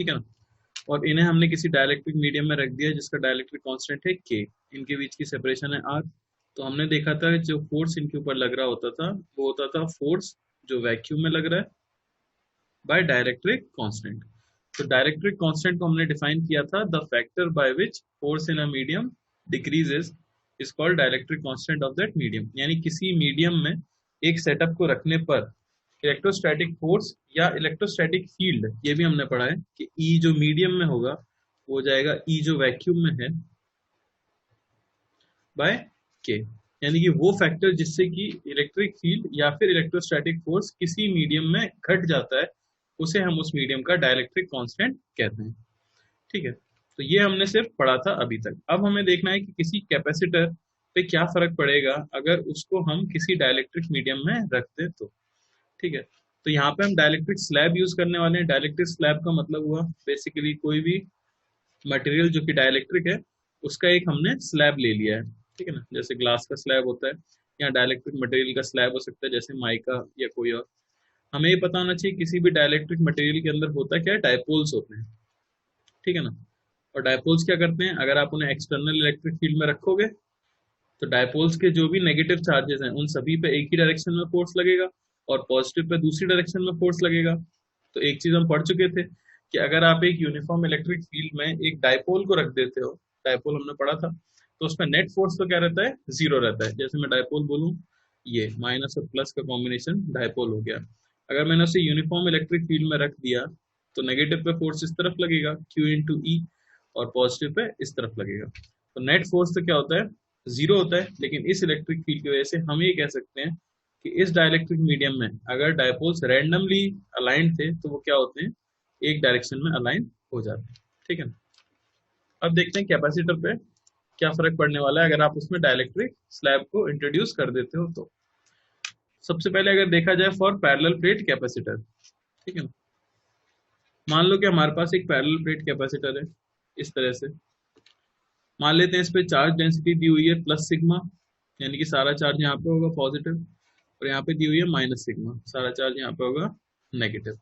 ठीक है ना। और इन्हें हमने किसी डाइलेक्ट्रिक मीडियम में रख दिया जिसका डाइलेक्ट्रिक कांस्टेंट है के, इनके बीच की सेपरेशन है आर। तो हमने देखा था जो फोर्स इनके ऊपर लग रहा होता था वो होता था फोर्स जो वैक्यूम में लग रहा है बाय डाइलेक्ट्रिक कांस्टेंट। तो डाइलेक्ट्रिक कांस्टेंट को हमने डिफाइन किया था, the factor by which force in a medium decreases is called dielectric constant of that medium. यानी किसी मीडियम में एक सेटअप को रखने पर इलेक्ट्रोस्टैटिक फोर्स या इलेक्ट्रोस्टैटिक फील्ड, ये भी हमने पढ़ा है कि ई जो मीडियम में होगा वो हो जाएगा ई जो वैक्यूम में है बाय के। यानी कि वो फैक्टर जिससे कि इलेक्ट्रिक फील्ड या फिर इलेक्ट्रोस्टैटिक फोर्स किसी मीडियम में घट जाता है उसे हम उस मीडियम का डाइलेक्ट्रिक कांस्टेंट कहते हैं। ठीक है, तो ये हमने सिर्फ पढ़ा था अभी तक। अब हमें देखना है कि किसी कैपेसिटर पे क्या फर्क पड़ेगा अगर उसको हम किसी डाइलेक्ट्रिक मीडियम में रखते तो। ठीक है, तो यहाँ पे हम डाइलेक्ट्रिक स्लैब यूज करने वाले हैं। डाइलेक्ट्रिक स्लैब का मतलब हुआ बेसिकली कोई भी मटेरियल जो कि डाइलेक्ट्रिक है उसका एक हमने स्लैब ले लिया है। ठीक है ना, जैसे ग्लास का स्लैब होता है या डाइलेक्ट्रिक मटेरियल का स्लैब हो सकता है जैसे माइका या कोई और। हमें ये पता होना चाहिए किसी भी डाइलेक्ट्रिक मटेरियल के अंदर होता क्या है, डायपोल्स होते हैं। ठीक है ना, और डायपोल्स क्या करते हैं, अगर आप उन्हें एक्सटर्नल इलेक्ट्रिक फील्ड में रखोगे तो डायपोल्स के जो भी नेगेटिव चार्जेस हैं उन सभी पे एक ही डायरेक्शन में फोर्स लगेगा और पॉजिटिव पे दूसरी डायरेक्शन में फोर्स लगेगा। तो एक चीज हम पढ़ चुके थे कि अगर आप एक यूनिफॉर्म इलेक्ट्रिक फील्ड में एक डायपोल को रख देते हो, डायपोल हमने पढ़ा था, तो उसमें नेट फोर्स तो क्या रहता है, जीरो रहता है। जैसे मैं डायपोल बोलूं, ये माइनस और प्लस का कॉम्बिनेशन डायपोल हो गया। अगर मैंने उसे यूनिफॉर्म इलेक्ट्रिक फील्ड में रख दिया तो नेगेटिव पे फोर्स इस तरफ लगेगा Q इंटू ई और पॉजिटिव पे इस तरफ लगेगा। तो नेट फोर्स तो क्या होता है, जीरो होता है। लेकिन इस इलेक्ट्रिक फील्ड की वजह से हम ये कह सकते हैं कि इस डाइलेक्ट्रिक मीडियम में अगर डायपोल्स रैंडमली अलाइंड थे तो वो क्या होते हैं, एक डायरेक्शन में अलाइन हो जाते हैं। ठीक है ना, अब देखते हैं कैपेसिटर पे क्या फर्क पड़ने वाला है अगर आप उसमें डाइलेक्ट्रिक स्लैब को इंट्रोड्यूस कर देते हो तो। सबसे पहले अगर देखा जाए फॉर पैरेलल प्लेट कैपेसिटर, ठीक है ना, मान लो कि हमारे पास एक पैरेलल प्लेट कैपेसिटर है इस तरह से। मान लेते हैं इस पे चार्ज डेंसिटी दी हुई है प्लस सिग्मा, यानी कि सारा चार्ज यहाँ पे होगा पॉजिटिव, और यहाँ पे दी हुई है माइनस सिग्मा, सारा चार्ज यहाँ पे होगा नेगेटिव।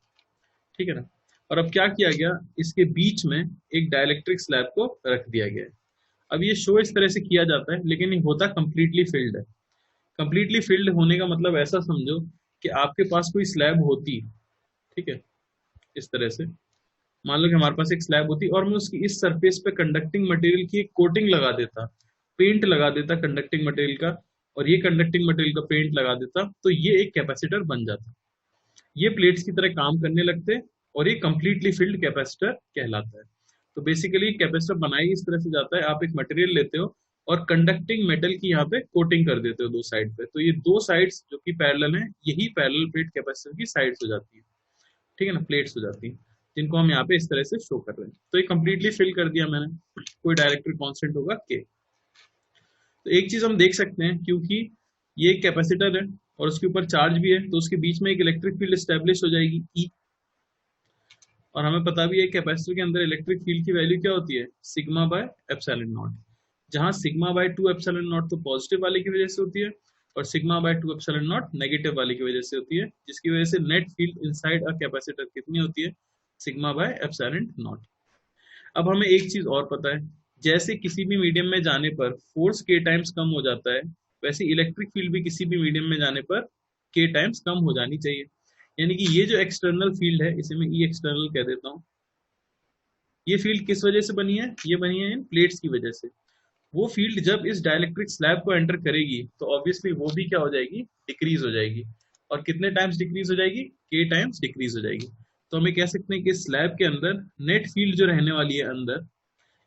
ठीक है ना, और अब क्या किया गया, इसके बीच में एक डाइलेक्ट्रिक स्लैब को रख दिया गया है। अब ये शो इस तरह से किया जाता है लेकिन ये होता कंप्लीटली फिल्ड है। कंप्लीटली फिल्ड होने का मतलब ऐसा समझो कि आपके पास कोई स्लैब होती, ठीक है, इस तरह से मान लो कि हमारे पास एक स्लैब होती और मैं उसकी इस सरफेस पे कंडक्टिंग मटेरियल की एक कोटिंग लगा देता, पेंट लगा देता कंडक्टिंग मटेरियल का, और ये कंडक्टिंग मटेरियल का पेंट लगा देता, तो ये एक कैपेसिटर बन जाता। ये प्लेट्स की तरह काम करने लगते और ये कंप्लीटली फिल्ड कैपेसिटर कहलाता है। तो बेसिकली कैपेसिटर बनाई इस तरह से जाता है, आप एक मटेरियल लेते हो और कंडक्टिंग मेटल की यहाँ पे कोटिंग कर देते हो दो साइड पे, तो ये दो साइड्स जो कि पैरेलल हैं यही पैरेलल प्लेट कैपेसिटर की साइड्स हो जाती है। ठीक है ना, प्लेट्स हो जाती हैं जिनको हम यहाँ पे इस तरह से शो कर रहे हैं। तो ये कंप्लीटली फिल कर दिया मैंने, कोई डाइलेक्ट्रिक कांस्टेंट होगा के। तो एक चीज हम देख सकते हैं, क्योंकि ये एक कैपेसिटर है और उसके ऊपर चार्ज भी है तो उसके बीच में एक इलेक्ट्रिक फील्ड स्टैब्लिश हो जाएगी ई। और हमें पता भी है कैपेसिटर के अंदर इलेक्ट्रिक फील्ड की वैल्यू क्या होती है, सिग्मा बाय एप्सिलॉन नॉट, जहां सिग्मा बाय 2 एप्सिलॉन नॉट तो पॉजिटिव वाले की वजह से होती है और sigma bye 2 epsilon not negative वाले की वजह से होती है, जिसकी वजह से net field inside a capacitor कितनी होती है, सिग्मा बाय एप्सिलॉन नॉट। अब हमें एक चीज और पता है, जैसे किसी भी मीडियम में जाने पर फोर्स के टाइम्स कम हो जाता है, वैसे इलेक्ट्रिक फील्ड भी किसी भी मीडियम में जाने पर के टाइम्स कम हो जानी चाहिए। यानी कि ये जो एक्सटर्नल फील्ड है इसे मैं ई एक्सटर्नल कह देता हूँ। ये फील्ड किस वजह से बनी है, ये बनी है इन प्लेट्स की वजह से। वो फील्ड जब इस डाइलेक्ट्रिक स्लैब को एंटर करेगी तो ऑब्वियसली वो भी क्या हो जाएगी, डिक्रीज हो जाएगी। और कितने टाइम्स डिक्रीज हो जाएगी, के टाइम्स डिक्रीज हो जाएगी। तो हमें कह सकते हैं कि स्लैब के अंदर नेट फील्ड जो रहने वाली है अंदर,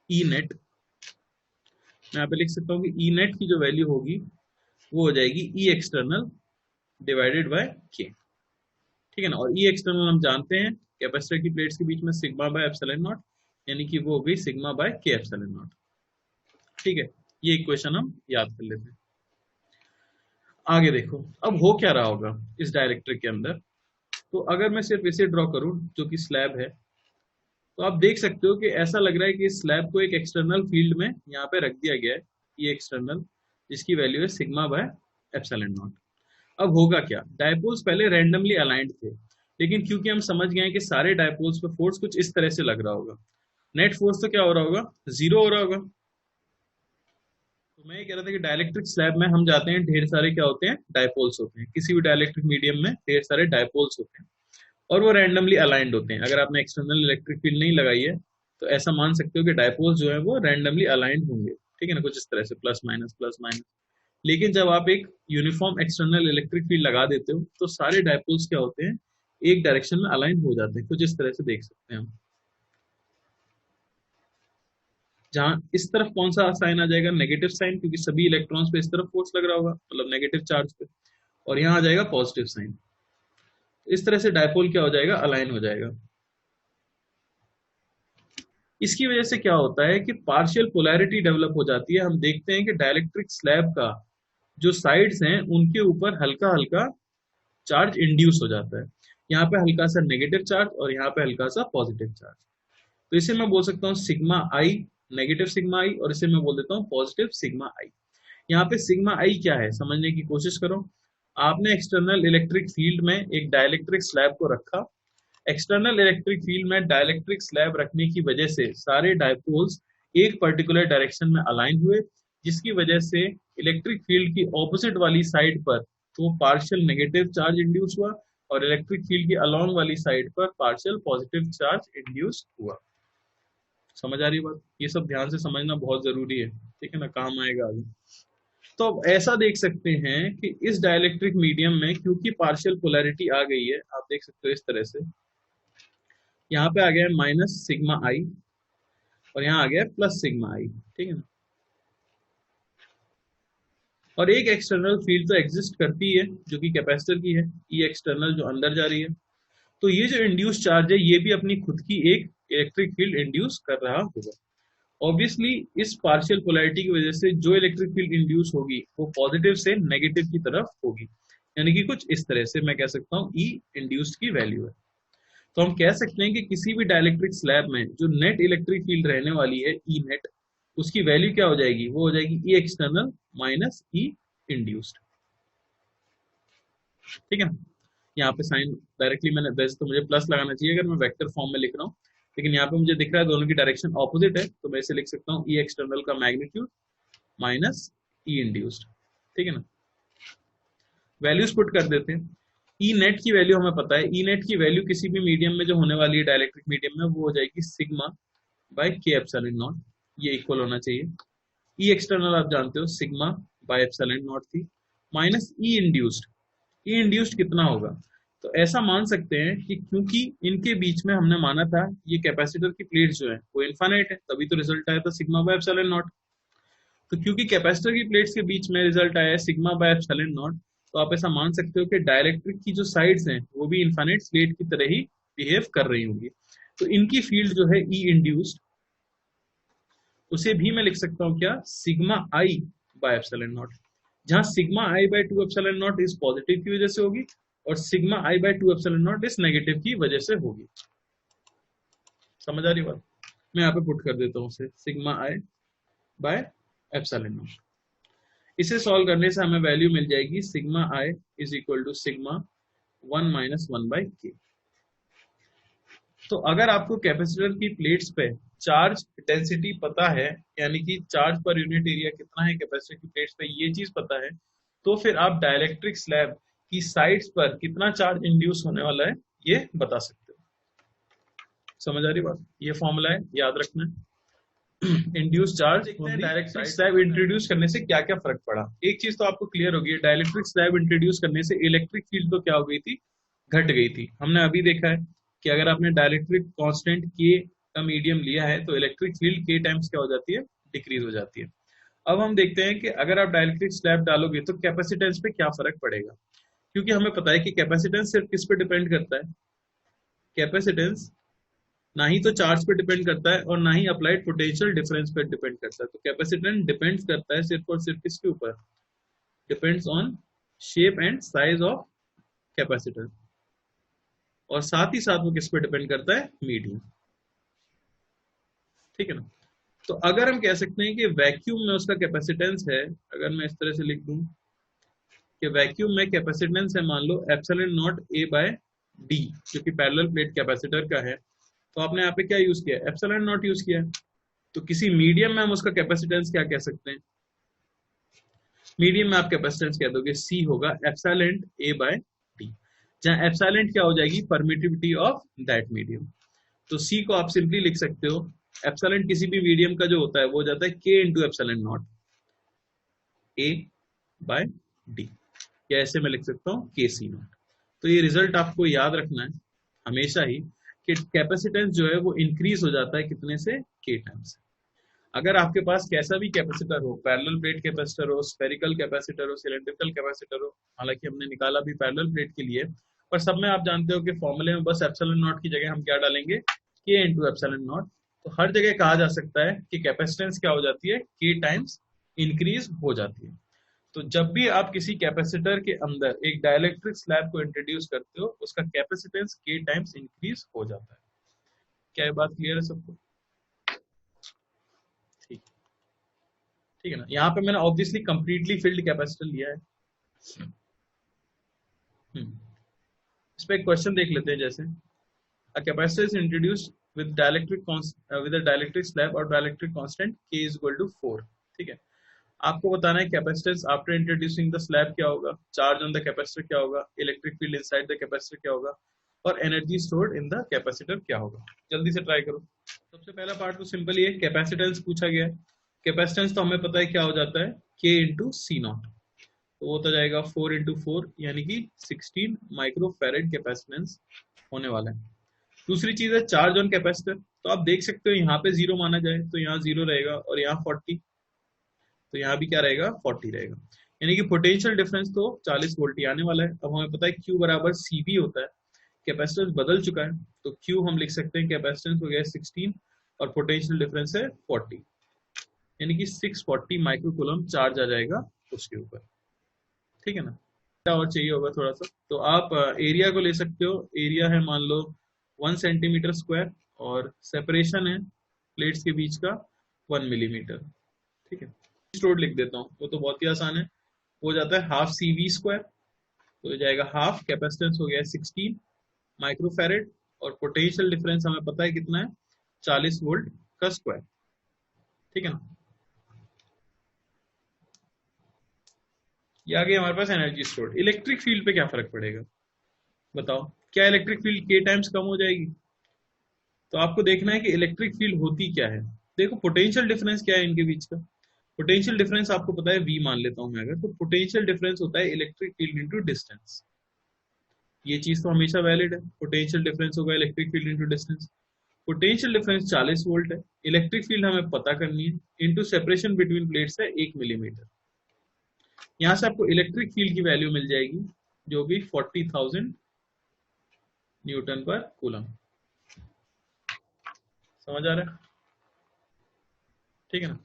ई नेट, मैं यहाँ पे लिख सकता हूँ कि ई नेट की जो वैल्यू होगी वो हो जाएगी ई एक्सटर्नल डिवाइडेड बाय के। ठीक है ना, और ई एक्सटर्नल हम जानते हैं कैपेसिटर की प्लेट्स के बीच में सिग्मा बाय एप्सिलॉन नॉट, यानी कि वो होगी सिग्मा बाय के एप्सिलॉन नॉट। ठीक है, ये इक्वेशन हम याद कर लेते हैं। आगे देखो अब हो क्या रहा होगा इस डाइलेक्ट्रिक के अंदर। तो अगर मैं सिर्फ इसे ड्रॉ करूं जो कि स्लैब है, तो आप देख सकते हो कि ऐसा लग रहा है कि इस स्लैब को एक एक्सटर्नल फील्ड में यहाँ पे रख दिया गया है, ये एक्सटर्नल, जिसकी वैल्यू है सिग्मा बाय एप्सिलॉन नॉट। अब होगा क्या, डायपोल्स पहले रैंडमली अलाइंड थे, लेकिन क्योंकि हम समझ गए हैं कि सारे डायपोल्स पे फोर्स कुछ इस तरह से लग रहा होगा, नेट फोर्स तो क्या हो रहा होगा, जीरो हो रहा होगा। तो मैं ये कह रहा था कि डाइलेक्ट्रिक स्लैब में हम जाते हैं, ढेर सारे क्या होते हैं, डायपोल्स होते हैं। किसी भी डाइलेक्ट्रिक मीडियम में ढेर सारे डायपोल्स होते हैं और वो रैंडमली अलाइंड होते हैं। अगर आपने एक्सटर्नल इलेक्ट्रिक फील्ड नहीं लगाई है तो ऐसा मान सकते हो कि डायपोल्स जो है वो रैंडमली अलाइंड होंगे, ठीक है ना, कुछ इस तरह से प्लस माइनस। लेकिन जब आप एक यूनिफॉर्म एक्सटर्नल इलेक्ट्रिक फील्ड लगा देते हो तो सारे डायपोल्स क्या होते हैं, एक डायरेक्शन में अलाइन हो जाते हैं, कुछ इस तरह से देख सकते हैं हम। जहां इस तरफ कौन सा साइन आ जाएगा, नेगेटिव साइन, क्योंकि सभी इलेक्ट्रॉन्स पे इस तरफ फोर्स लग रहा होगा, मतलब नेगेटिव चार्ज पे, और यहाँ आ जाएगा पॉजिटिव साइन। इस तरह से डायपोल क्या हो जाएगा, अलाइन हो जाएगा। इसकी वजह से क्या होता है कि पार्शियल पोलैरिटी डेवलप हो जाती है। हम देखते हैं कि डाइलेक्ट्रिक स्लैब का जो साइड्स हैं उनके ऊपर हल्का हल्का चार्ज इंड्यूस हो जाता है। यहाँ पे हल्का सा नेगेटिव चार्ज और यहाँ पे हल्का सा पॉजिटिव चार्ज। तो इसे मैं बोल सकता हूँ सिग्मा आई, नेगेटिव सिग्मा आई, और इसे मैं बोल देता हूँ पॉजिटिव सिग्मा आई। यहाँ पे सिग्मा आई क्या है समझने की कोशिश करो। आपने एक्सटर्नल इलेक्ट्रिक फील्ड में एक डाइलेक्ट्रिक स्लैब को रखा। एक्सटर्नल इलेक्ट्रिक फील्ड में डाइलेक्ट्रिक स्लैब रखने की वजह से सारे डायपोल्स एक पर्टिकुलर डायरेक्शन में अलाइन हुए, जिसकी वजह से इलेक्ट्रिक फील्ड की ऑपोजिट वाली साइड पर तो पार्शियल नेगेटिव चार्ज इंड्यूस हुआ और इलेक्ट्रिक फील्ड की अलोंग वाली साइड पर पार्शियल पॉजिटिव चार्ज इंड्यूस हुआ। समझ आ रही बात? ये सब ध्यान से समझना बहुत जरूरी है, ठीक है ना, काम आएगा आगे। तो अब ऐसा देख सकते हैं कि इस डाइलेक्ट्रिक मीडियम में क्योंकि पार्शियल पोलैरिटी आ गई है, आप देख सकते हो इस तरह से, यहाँ पे आ गया माइनस सिग्मा आई और यहाँ आ गया प्लस सिग्मा आई, ठीक है ना। और एक एक्सटर्नल फील्ड तो एग्जिस्ट करती है जो कि कैपेसिटर की है, ई एक्सटर्नल जो अंदर जा रही है। तो ये जो इंड्यूस चार्ज है ये भी अपनी खुद की एक इलेक्ट्रिक फील्ड इंड्यूस कर रहा होगा। ऑब्वियसली इस पार्शियल पोलैरिटी की वजह से जो इलेक्ट्रिक फील्ड इंड्यूस होगी वो पॉजिटिव से नेगेटिव की तरफ होगी, यानी कि कुछ इस तरह से मैं कह सकता हूँ ई इंड्यूस्ड की वैल्यू है। तो हम कह सकते हैं कि किसी भी डाइलेक्ट्रिक स्लैब में जो नेट इलेक्ट्रिक फील्ड रहने वाली है ई नेट, उसकी वैल्यू क्या हो जाएगी, वो हो जाएगी ई एक्सटर्नल माइनस ई इंड्यूस्ड, ठीक है ना। यहाँ पे साइन डायरेक्टली मैंने, वैसे तो मुझे प्लस लगाना चाहिए अगर मैं वेक्टर फॉर्म में लिख रहा हूँ, लेकिन यहाँ पे मुझे दिख रहा है दोनों की डायरेक्शन ऑपोजिट है, तो मैं इसे लिख सकता हूँ ई एक्सटर्नल का मैग्नीट्यूड माइनस ई इंड्यूस्ड, ठीक है ना। वैल्यूज पुट कर देते हैं। ई नेट की वैल्यू हमें पता है, ई नेट की वैल्यू किसी भी मीडियम में जो होने वाली है डाइलेक्ट्रिक मीडियम में वो हो जाएगी सिग्मा बाय के एप्सिलॉन नॉट, ये इक्वल होना चाहिए। ई एक्सटर्नल आप जानते हो सिग्मा बाय एप्सिलॉन नॉट थी, माइनस ई इंड्यूस्ड। ई इंड्यूस्ड कितना होगा, तो ऐसा मान सकते हैं कि क्योंकि इनके बीच में हमने माना था ये कैपेसिटर की प्लेट जो है वो इनफाइनाइट है, तभी तो रिजल्ट आया था सिग्मा बाय एप्सिलॉन नॉट। तो क्योंकि कैपेसिटर की प्लेट्स के बीच में रिजल्ट आया है सिग्मा बाय एप्सिलॉन नॉट, तो आप ऐसा मान सकते हो कि डाइलेक्ट्रिक की जो साइड्स हैं वो भी इनफाइनाइट प्लेट की तरह ही बिहेव कर रही होंगी। तो इनकी फील्ड जो है ई इंड्यूस्ड, उसे भी मैं लिख सकता हूँ क्या, sigma i by epsilon naught, जहां sigma i by 2 epsilon naught इस पॉजिटिव की वजह से होगी और sigma i by 2 epsilon naught इस नेगेटिव की वजह से होगी। समझ आ रही बात? मैं यहाँ पे पुट कर देता हूँ उसे sigma i by epsilon naught. इसे सॉल्व करने से हमें वैल्यू मिल जाएगी sigma i is equal to sigma 1 minus 1 by k. तो अगर आपको कैपेसिटर की प्लेट्स पे चार्ज डेंसिटी पता है, यानी कि चार्ज पर यूनिट एरिया कितना है कैपेसिटर की प्लेट्स पे, ये चीज पता है, तो फिर आप डाइलेक्ट्रिक स्लैब की साइड्स पर कितना चार्ज इंड्यूस होने वाला है ये बता सकते हो। समझ आ रही बात? ये फॉर्मूला है, याद रखना है। Induce charge. Dielectric slab introduce करने से क्या क्या फर्क पड़ा, एक चीज तो आपको क्लियर होगी, डाइलेक्ट्रिक स्लैब इंट्रोड्यूस करने से इलेक्ट्रिक फील्ड तो क्या हो गई थी, घट गई थी। हमने अभी देखा है कि अगर आपने डाइलेक्ट्रिक कांस्टेंट के का मीडियम लिया है तो इलेक्ट्रिक फील्ड के टाइम्स क्या हो जाती है, डिक्रीज हो जाती है। अब हम देखते हैं कि अगर आप डाइलेक्ट्रिक स्लैब डालोगे तो कैपेसिटेंस पे क्या फर्क पड़ेगा, क्योंकि हमें पता है कि कैपेसिटेंस सिर्फ किस पे डिपेंड करता है, कैपेसिटेंस ना ही तो चार्ज पे डिपेंड करता है और ना ही अप्लाइड पोटेंशियल डिफरेंस पे डिपेंड करता है। तो कैपेसिटेंस डिपेंड्स करता है सिर्फ और सिर्फ किसके ऊपर, depends on shape and size of capacitor, और साथ ही साथ वो किस पे डिपेंड करता है, मीडियम, ठीक है ना। तो अगर हम कह सकते हैं कि वैक्यूम में उसका कैपेसिटेंस है, अगर मैं इस तरह से लिख दूं कि वैक्यूम में कैपेसिटेंस है मान लो epsilon naught A by d जो कि पैरेलल प्लेट कैपेसिटर का है, तो आपने यहाँ पे क्या यूज किया, एप्सिलॉन नॉट यूज किया है। तो किसी मीडियम में हम उसका कैपेसिटेंस क्या कह सकते हैं, मीडियम में आप कैपेसिटेंस कह दोगे सी होगा एप्सिलॉन ए बाय डी, जहां एप्सिलॉन क्या हो जाएगी, परमिटिविटी ऑफ दैट मीडियम। तो सी को आप सिंपली लिख सकते हो, एप्सिलॉन किसी भी मीडियम का जो होता है वो हो जाता है k into epsilon naught A by d, या ऐसे मैं लिख सकता हूँ के सी नॉट। तो ये रिजल्ट आपको याद रखना है हमेशा ही कि कैपेसिटेंस जो है वो इंक्रीज हो जाता है कितने से, के टाइम्स। अगर आपके पास कैसा भी कैपेसिटर हो, पैरेलल प्लेट कैपेसिटर हो, स्फेरिकल कैपेसिटर हो, सिलेंड्रिकल कैपेसिटर हो, हालांकि हमने निकाला भी पैरेलल प्लेट के लिए, पर सब में आप जानते हो कि फॉर्मूले में बस एप्सिलॉन नॉट की जगह हम क्या डालेंगे, के इंटू एप्सिलॉन नॉट। तो हर जगह कहा जा सकता है कि कैपेसिटेंस क्या हो जाती है, के टाइम्स इंक्रीज हो जाती है। तो जब भी आप किसी कैपेसिटर के अंदर एक डाइलेक्ट्रिक स्लैब को इंट्रोड्यूस करते हो, उसका कैपेसिटेंस के टाइम्स इंक्रीज हो जाता है। क्या ये बात क्लियर है सबको? ठीक, ठीक है ना। यहाँ पे मैंने ऑब्वियसली कंप्लीटली फिल्ड कैपेसिटर लिया है। इस पे एक क्वेश्चन देख लेते हैं, जैसे a capacitor is introduced with with a dielectric slab or dielectric constant k is equal to 4। ठीक है, आपको बताना है capacitance after introducing the slab क्या होगा, चार्ज ऑन द कैपेसिटर क्या होगा, electric field inside the capacitor क्या होगा, और energy stored in the capacitor क्या होगा। जल्दी से ट्राई करो। सबसे पहला पार्ट तो सिंपल ही है, कैपेसिटेंस पूछा गया है। कैपेसिटेंस तो हमें पता है क्या हो जाता है, के इंटू सी नॉट, तो वो तो जाएगा 4 इंटू 4 यानी कि 16 माइक्रोफेरेड कैपेसिटेंस होने वाला है। दूसरी चीज है चार्ज ऑन कैपेसिटर, तो आप देख सकते हो यहाँ पे 0 माना जाए तो यहाँ 0 रहेगा, और यहाँ 40, तो यहाँ भी क्या रहेगा, 40 रहेगा, यानी कि पोटेंशियल डिफरेंस तो 40 वोल्ट ही आने वाला है। अब हमें पता है Q बराबर CV होता है, कैपेसिटेंस बदल चुका है, तो Q हम लिख सकते हैं कैपेसिटेंस हो गया 16 और पोटेंशियल डिफरेंस है 40, यानी कि 640 माइक्रोकूलम चार्ज आ जाएगा उसके ऊपर। ठीक है ना, क्या और चाहिए होगा थोड़ा सा, तो आप एरिया को ले सकते हो। एरिया है मान लो 1 सेंटीमीटर स्क्वायर, और सेपरेशन है प्लेट्स के बीच का 1 मिलीमीटर। ठीक है, स्टोर्ड लिख देता हूँ, वो तो बहुत ही आसान है, हो जाता है हाफ CV स्क्वायर, तो हो जाएगा हाफ, कैपेसिटेंस हो गया 16 माइक्रोफेरेड, और पोटेंशियल डिफरेंस हमें पता है कितना है, 40 वोल्ट का स्क्वायर। ठीक है ना, ये आ गई हमारे पास एनर्जी स्टोर्ड। इलेक्ट्रिक फील्ड पे क्या फर्क पड़ेगा बताओ, क्या इलेक्ट्रिक फील्ड के टाइम्स कम हो जाएगी? तो आपको देखना है कि इलेक्ट्रिक फील्ड होती क्या है। देखो पोटेंशियल डिफरेंस क्या है इनके बीच का, पोटेंशियल डिफरेंस आपको पता है V मान लेता हूं मैं अगर, तो पोटेंशियल डिफरेंस होता है इलेक्ट्रिक फील्ड इनटू डिस्टेंस। ये चीज तो हमेशा वैलिड है, पोटेंशियल डिफरेंस होगा electric field into distance. Potential difference 40 volt है, इलेक्ट्रिक फील्ड हमें पता करनी है, इनटू सेपरेशन बिटवीन प्लेट्स है 1 मिलीमीटर। यहां से आपको इलेक्ट्रिक फील्ड की वैल्यू मिल जाएगी जो भी 40,000 न्यूटन पर कूलम। समझ आ रहा है? ठीक है ना,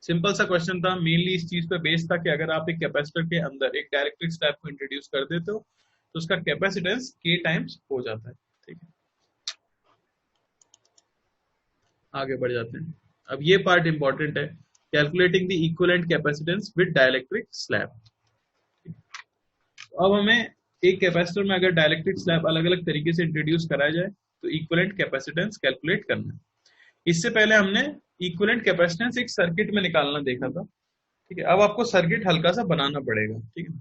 सिंपल सा क्वेश्चन था, मेनली इस चीज पे बेस्ड था कि अगर आप एक कैपेसिटर के अंदर एक डायरेक्ट्रिक स्लैब को इंट्रोड्यूस कर देते हो तो उसका कैपेसिटेंस के टाइम्स हो जाता है। ठीक है, आगे बढ़ जाते हैं। अब ये पार्ट इंपॉर्टेंट है, calculating the equivalent capacitance with dielectric slab. अब हमें एक कैपेसिटर में अगर डाइलेक्ट्रिक स्लैब अलग अलग तरीके से इंट्रोड्यूस कराया जाए तो इक्विवेलेंट कैपेसिटेंस कैलकुलेट करना है। इससे पहले हमने इक्विवेलेंट कैपेसिटेंस एक सर्किट में निकालना देखा था। ठीक है, अब आपको सर्किट हल्का सा बनाना पड़ेगा। ठीक है,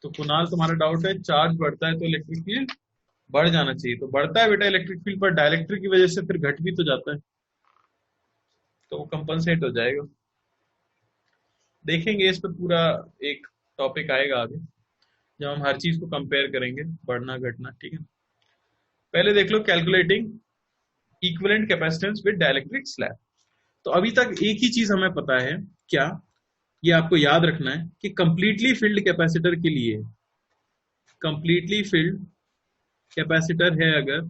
तो कुणाल तुम्हारा डाउट है चार्ज बढ़ता है तो इलेक्ट्रिक फील्ड बढ़ जाना चाहिए, तो बढ़ता है बेटा इलेक्ट्रिक फील्ड, पर डायलेक्ट्रिक की वजह से फिर घट भी तो जाता है, तो वो कंपनसेट हो जाएगा। देखेंगे इस पर पूरा एक टॉपिक आएगा आगे जब हम हर चीज को कंपेयर करेंगे, बढ़ना घटना। ठीक है, पहले देख लो calculating equivalent capacitance with dielectric slab. तो अभी तक एक ही चीज हमें पता है, क्या, ये आपको याद रखना है कि कंप्लीटली फिल्ड कैपेसिटर के लिए, कंप्लीटली फिल्ड कैपेसिटर है अगर,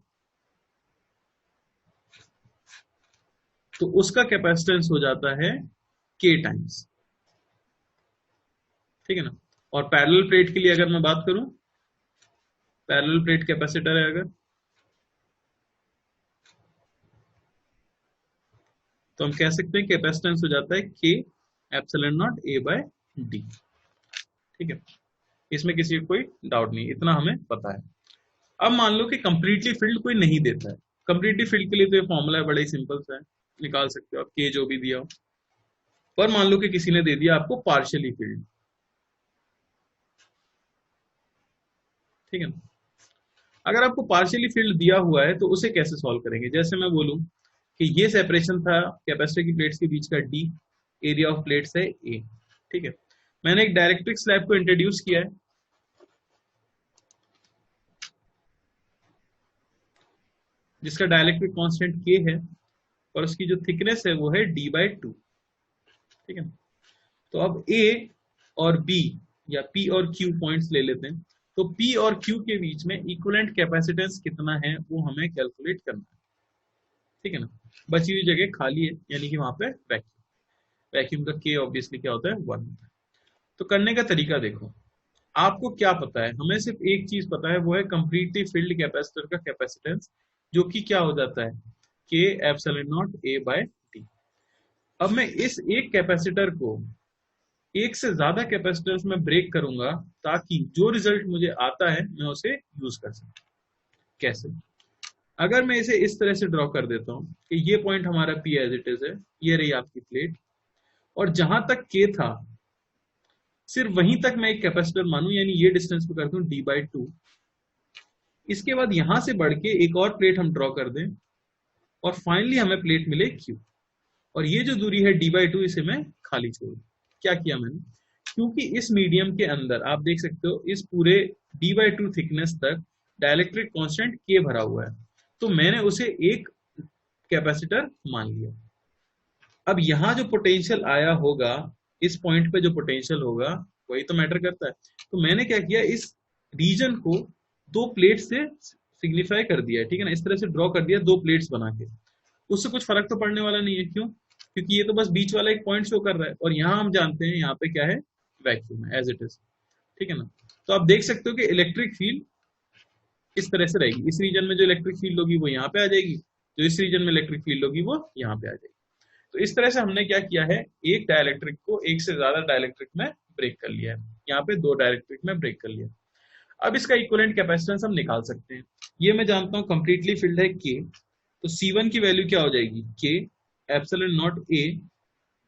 तो उसका कैपेसिटेंस हो जाता है के टाइम्स। ठीक है ना, और पैरेलल प्लेट के लिए अगर मैं बात करूं, पैरेलल प्लेट कैपेसिटर है अगर, तो हम कह सकते हैं कैपेसिटेंस हो जाता है k epsilon naught A by d. ठीक है, इसमें किसी को कोई डाउट नहीं, इतना हमें पता है। अब मान लो कि कंप्लीटली फील्ड कोई नहीं देता है। कंप्लीटली फील्ड के लिए तो ये फॉर्मूला है, बड़ा ही सिंपल सा है, निकाल सकते हो आप के जो भी दिया हो। पर मान लो कि किसी ने दे दिया आपको पार्शियली फील्ड, ठीक है ना। अगर आपको पार्शियली फील्ड दिया हुआ है तो उसे कैसे सॉल्व करेंगे? जैसे मैं बोलूं कि ये सेपरेशन था कैपेसिटर की प्लेट्स के बीच का डी, एरिया ऑफ प्लेट्स है ए, ठीक है। मैंने एक डायरेक्ट्रिक स्लैब को इंट्रोड्यूस किया है जिसका डायलेक्ट्रिक कांस्टेंट के है और उसकी जो थिकनेस है वो है d/2, ठीक है। तो अब ए और बी या पी और क्यू पॉइंट्स ले लेते हैं। तो पी और क्यू के बीच में इक्विवेलेंट कैपेसिटेंस कितना है वो हमें कैलकुलेट करना है, ठीक है ना। बची हुई जगह खाली है, यानी कि वहां पे वैक्यूम, वैक्यूम का के ऑब्वियसली क्या होता है 1 होता है। तो करने का तरीका देखो, आपको क्या पता है, हमें सिर्फ एक चीज पता है, वो है कंप्लीटली फिल्ड कैपेसिटर का कैपेसिटेंस, जो कि क्या हो जाता है k epsilon naught A by t. अब मैं इस एक कैपेसिटर को एक से ज्यादा कैपेसिटर्स में ब्रेक करूंगा ताकि जो रिजल्ट मुझे आता है मैं उसे यूज कर सकूं। कैसे? अगर मैं इसे इस तरह से ड्रॉ कर देता हूं कि ये पॉइंट हमारा पी एज इट इज है, ये रही आपकी प्लेट, और जहां तक के था सिर्फ वहीं तक मैं एक कैपेसिटर मानूं, यानी ये डिस्टेंस पे करता हूं d/2। इसके बाद यहां से बढ़ के एक और प्लेट हम ड्रॉ कर दें और फाइनली हमें प्लेट मिले Q, और ये जो दूरी है d/2 इसे मैं खाली छोड़ दूं। क्या किया मैंने? क्योंकि इस मीडियम के अंदर आप देख सकते हो इस पूरे d/2 थिकनेस तक डाइलेक्ट्रिक कांस्टेंट K भरा हुआ है, तो मैंने उसे एक कैपेसिटर मान लिया। अब यहां जो पोटेंशियल आया होगा, इस पॉइंट पे जो पोटेंशियल होगा वही तो मैटर करता है। तो मैंने क्या किया, इस रीजन को दो प्लेट से सिग्निफाई कर दिया है, ठीक है ना, इस तरह से ड्रॉ कर दिया दो प्लेट्स बना के। उससे कुछ फर्क तो पड़ने वाला नहीं है, क्यों? क्योंकि ये तो बस बीच वाला एक पॉइंट शो कर रहा है, और यहाँ हम जानते हैं यहाँ पे क्या है, वैक्यूम है एज इट इज, ठीक है ना। तो आप देख सकते हो कि इलेक्ट्रिक फील्ड इस तरह से रहेगी, इस रीजन में जो इलेक्ट्रिक फील्ड होगी वो यहाँ पे आ जाएगी, जो इस रीजन में इलेक्ट्रिक फील्ड होगी वो यहाँ पे आ जाएगी। तो इस तरह से हमने क्या किया है, एक डाइलेक्ट्रिक को एक से ज्यादा डाइलेक्ट्रिक में ब्रेक कर लिया है, यहाँ पे दो डाइलेक्ट्रिक में ब्रेक कर लिया। अब इसका इक्विवेलेंट कैपेसिटेंस हम निकाल सकते हैं। ये मैं जानता हूँ कंप्लीटली फील्ड है के, तो C1 की वैल्यू क्या हो जाएगी, के एप्सिलॉन नॉट ए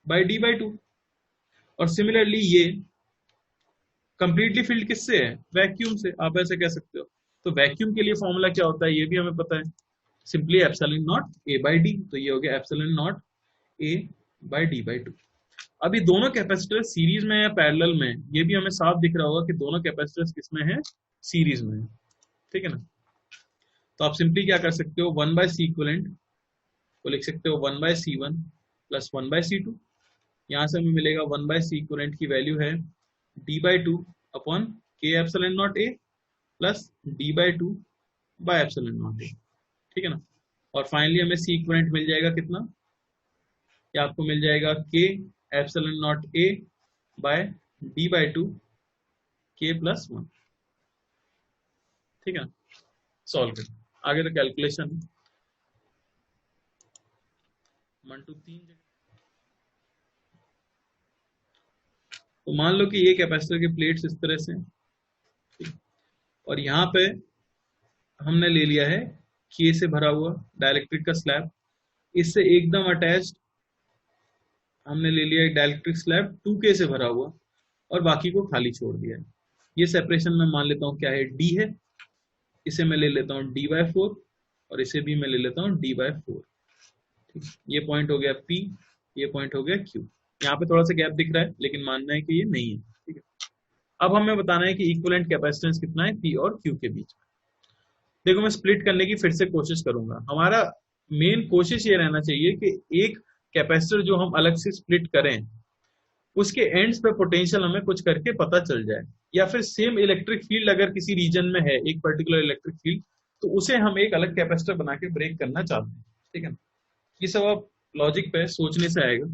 बाय d/2। और सिमिलरली ये कंप्लीटली फील्ड किससे है, वैक्यूम से, आप ऐसे कह सकते हो। तो वैक्यूम के लिए फॉर्मूला क्या होता है ये भी हमें पता है, simply epsilon naught A by d, तो ये हो गया एप्सिलॉन नॉट ए बाय d/2। अब ये दोनों कैपेसिटर सीरीज में या पैरेलल में, ये भी हमें साफ दिख रहा होगा कि दोनों कैपेसिटर्स किसमें है, सीरीज में है, ठीक है ना। तो आप सिंपली क्या कर सकते हो, 1/C इक्विवेलेंट को लिख सकते हो 1/C1 प्लस 1/C2। यहां से हमें मिलेगा 1/C इक्विवेलेंट की वैल्यू है d/2 अपॉन के एप्सिलॉन नॉट ए plus d/2 bye epsilon naught ए, ठीक है ना। और फाइनली हमें C इक्विवेलेंट मिल जाएगा कितना, या आपको मिल जाएगा के एप्सिलॉन नॉट ए बाय d/2 के प्लस 1, ठीक है ना। सॉल्व कर आगे तो कैलकुलेशन 1 2 3 जगह। तो मान लो कि ये कैपेसिटर के प्लेट्स इस तरह से, और यहाँ पे हमने ले लिया है के से भरा हुआ डाइलेक्ट्रिक का स्लैब, इससे एकदम अटैच्ड हमने ले लिया एक डाइलेक्ट्रिक स्लैब 2K से भरा हुआ, और बाकी को खाली छोड़ दिया है। ये सेपरेशन में मान लेता हूँ क्या है, D है, इसे मैं ले लेता हूँ d/4, और इसे भी मैं ले लेता हूँ d/4, ठीक। ये पॉइंट हो गया P, ये पॉइंट हो गया Q। यहाँ पे थोड़ा सा गैप दिख रहा है, लेकिन मानना है कि ये नहीं है, ठीक है। अब हमें बताना है कि इक्विवेलेंट कैपेसिटेंस कितना है P और Q के बीच में। देखो मैं स्प्लिट करने की फिर से कोशिश करूंगा, हमारा मेन कोशिश ये रहना चाहिए कि एक कैपेसिटर जो हम अलग से स्प्लिट करें उसके एंड्स पे पोटेंशियल हमें कुछ करके पता चल जाए, या फिर सेम इलेक्ट्रिक फील्ड अगर किसी रीजन में है एक पर्टिकुलर इलेक्ट्रिक फील्ड, तो उसे हम एक अलग कैपेसिटर बना के ब्रेक करना चाहते हैं, ठीक है ना। ये सब आप लॉजिक पे सोचने से आएगा,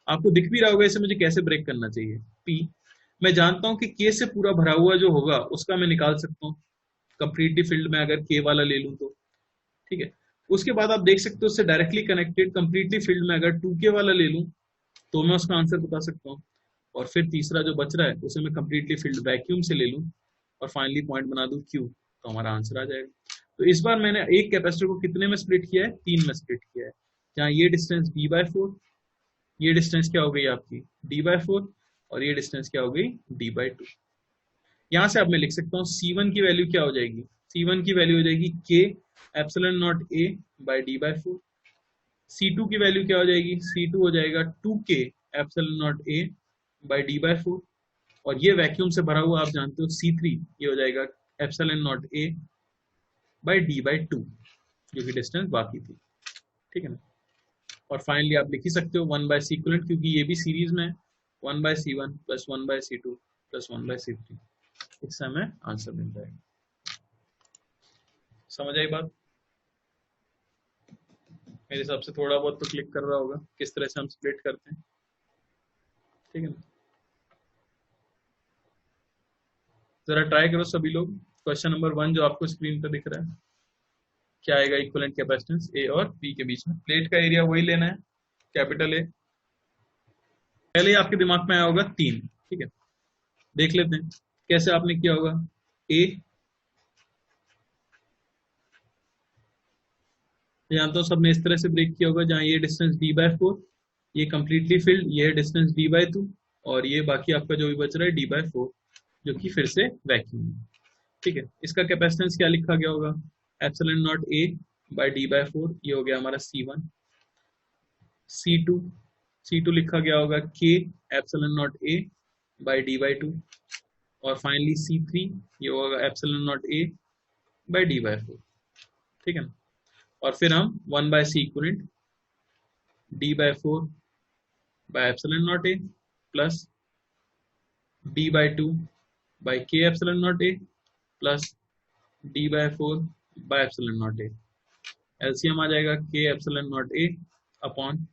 आपको दिख भी रहा होगा इसे मुझे कैसे ब्रेक करना चाहिए। P मैं जानता हूं कि K से पूरा भरा हुआ जो होगा उसका मैं निकाल सकता हूँ कंप्लीटली फील्ड में अगर K वाला ले लूं तो, ठीक है। उसके बाद आप देख सकते हो उससे डायरेक्टली कनेक्टेड कंप्लीटली फील्ड में अगर 2K वाला ले लूं तो मैं उसका आंसर बता सकता हूँ। और फिर तीसरा जो बच रहा है उसे मैं कंप्लीटली फिल्ड वैक्यूम से ले लूं और फाइनली पॉइंट बना दूं Q, तो हमारा आंसर आ जाएगा। तो इस बार मैंने एक कैपेसिटर को कितने में स्प्लिट किया है, 3 में स्प्लिट किया है, जहां ये डिस्टेंस d/4, ये डिस्टेंस क्या हो गई आपकी d/4, और ये डिस्टेंस क्या हो गई d/2। यहां से अब मैं लिख सकता हूँ C1 की वैल्यू क्या हो जाएगी, C1 की वैल्यू हो जाएगी K epsilon naught A by d/4। C2 की वैल्यू क्या हो जाएगी, C2 हो जाएगा 2K epsilon naught A by d/4, और ये वैक्यूम से भरा हुआ आप जानते हो C3, ये हो जाएगा epsilon naught A by d/2, जो कि डिस्टेंस बाकी थी, ठीक है ना। और फाइनली आप लिख ही सकते हो 1/c इक्विवेलेंट, क्योंकि ये भी सीरीज में 1/c1 plus 1/c2 plus 1/c3, इससे हमें आंसर मिल जाएगा। समझ आई बात? मेरे हिसाब से थोड़ा बहुत तो क्लिक कर रहा होगा किस तरह से हम स्प्लिट करते हैं, ठीक है ना। जरा ट्राई करो सभी लोग। क्वेश्चन नंबर 1 जो आपको स्क्रीन पर दिख रहा है, क्या आएगा इक्विवेलेंट कैपेसिटेंस ए और बी के बीच में। प्लेट का एरिया वही लेना है, कैपिटल ए। पहले ही आपके दिमाग में आया होगा 3, ठीक है। देख लेते हैं कैसे आपने किया होगा। ए जानता हूँ सबने इस तरह से ब्रेक किया होगा, जहां ये डिस्टेंस d/4, ये कंप्लीटली फिल्ड, ये डिस्टेंस d/2, और ये बाकी आपका जो भी बच रहा है d/4, जो कि फिर से वैक्यूम है, ठीक है। इसका कैपेसिटेंस क्या लिखा गया होगा, epsilon naught A by d/4, ये हो गया हमारा C1। C2 लिखा गया होगा K epsilon naught A by d/2, और फाइनली C3, ये होगा epsilon naught A by d/4, ठीक है ना। और फिर हम 1/c equivalent d/4 by epsilon naught A plus d/2 by K epsilon naught A plus d/4 by epsilon naught A। LCM आ जाएगा K epsilon naught A upon,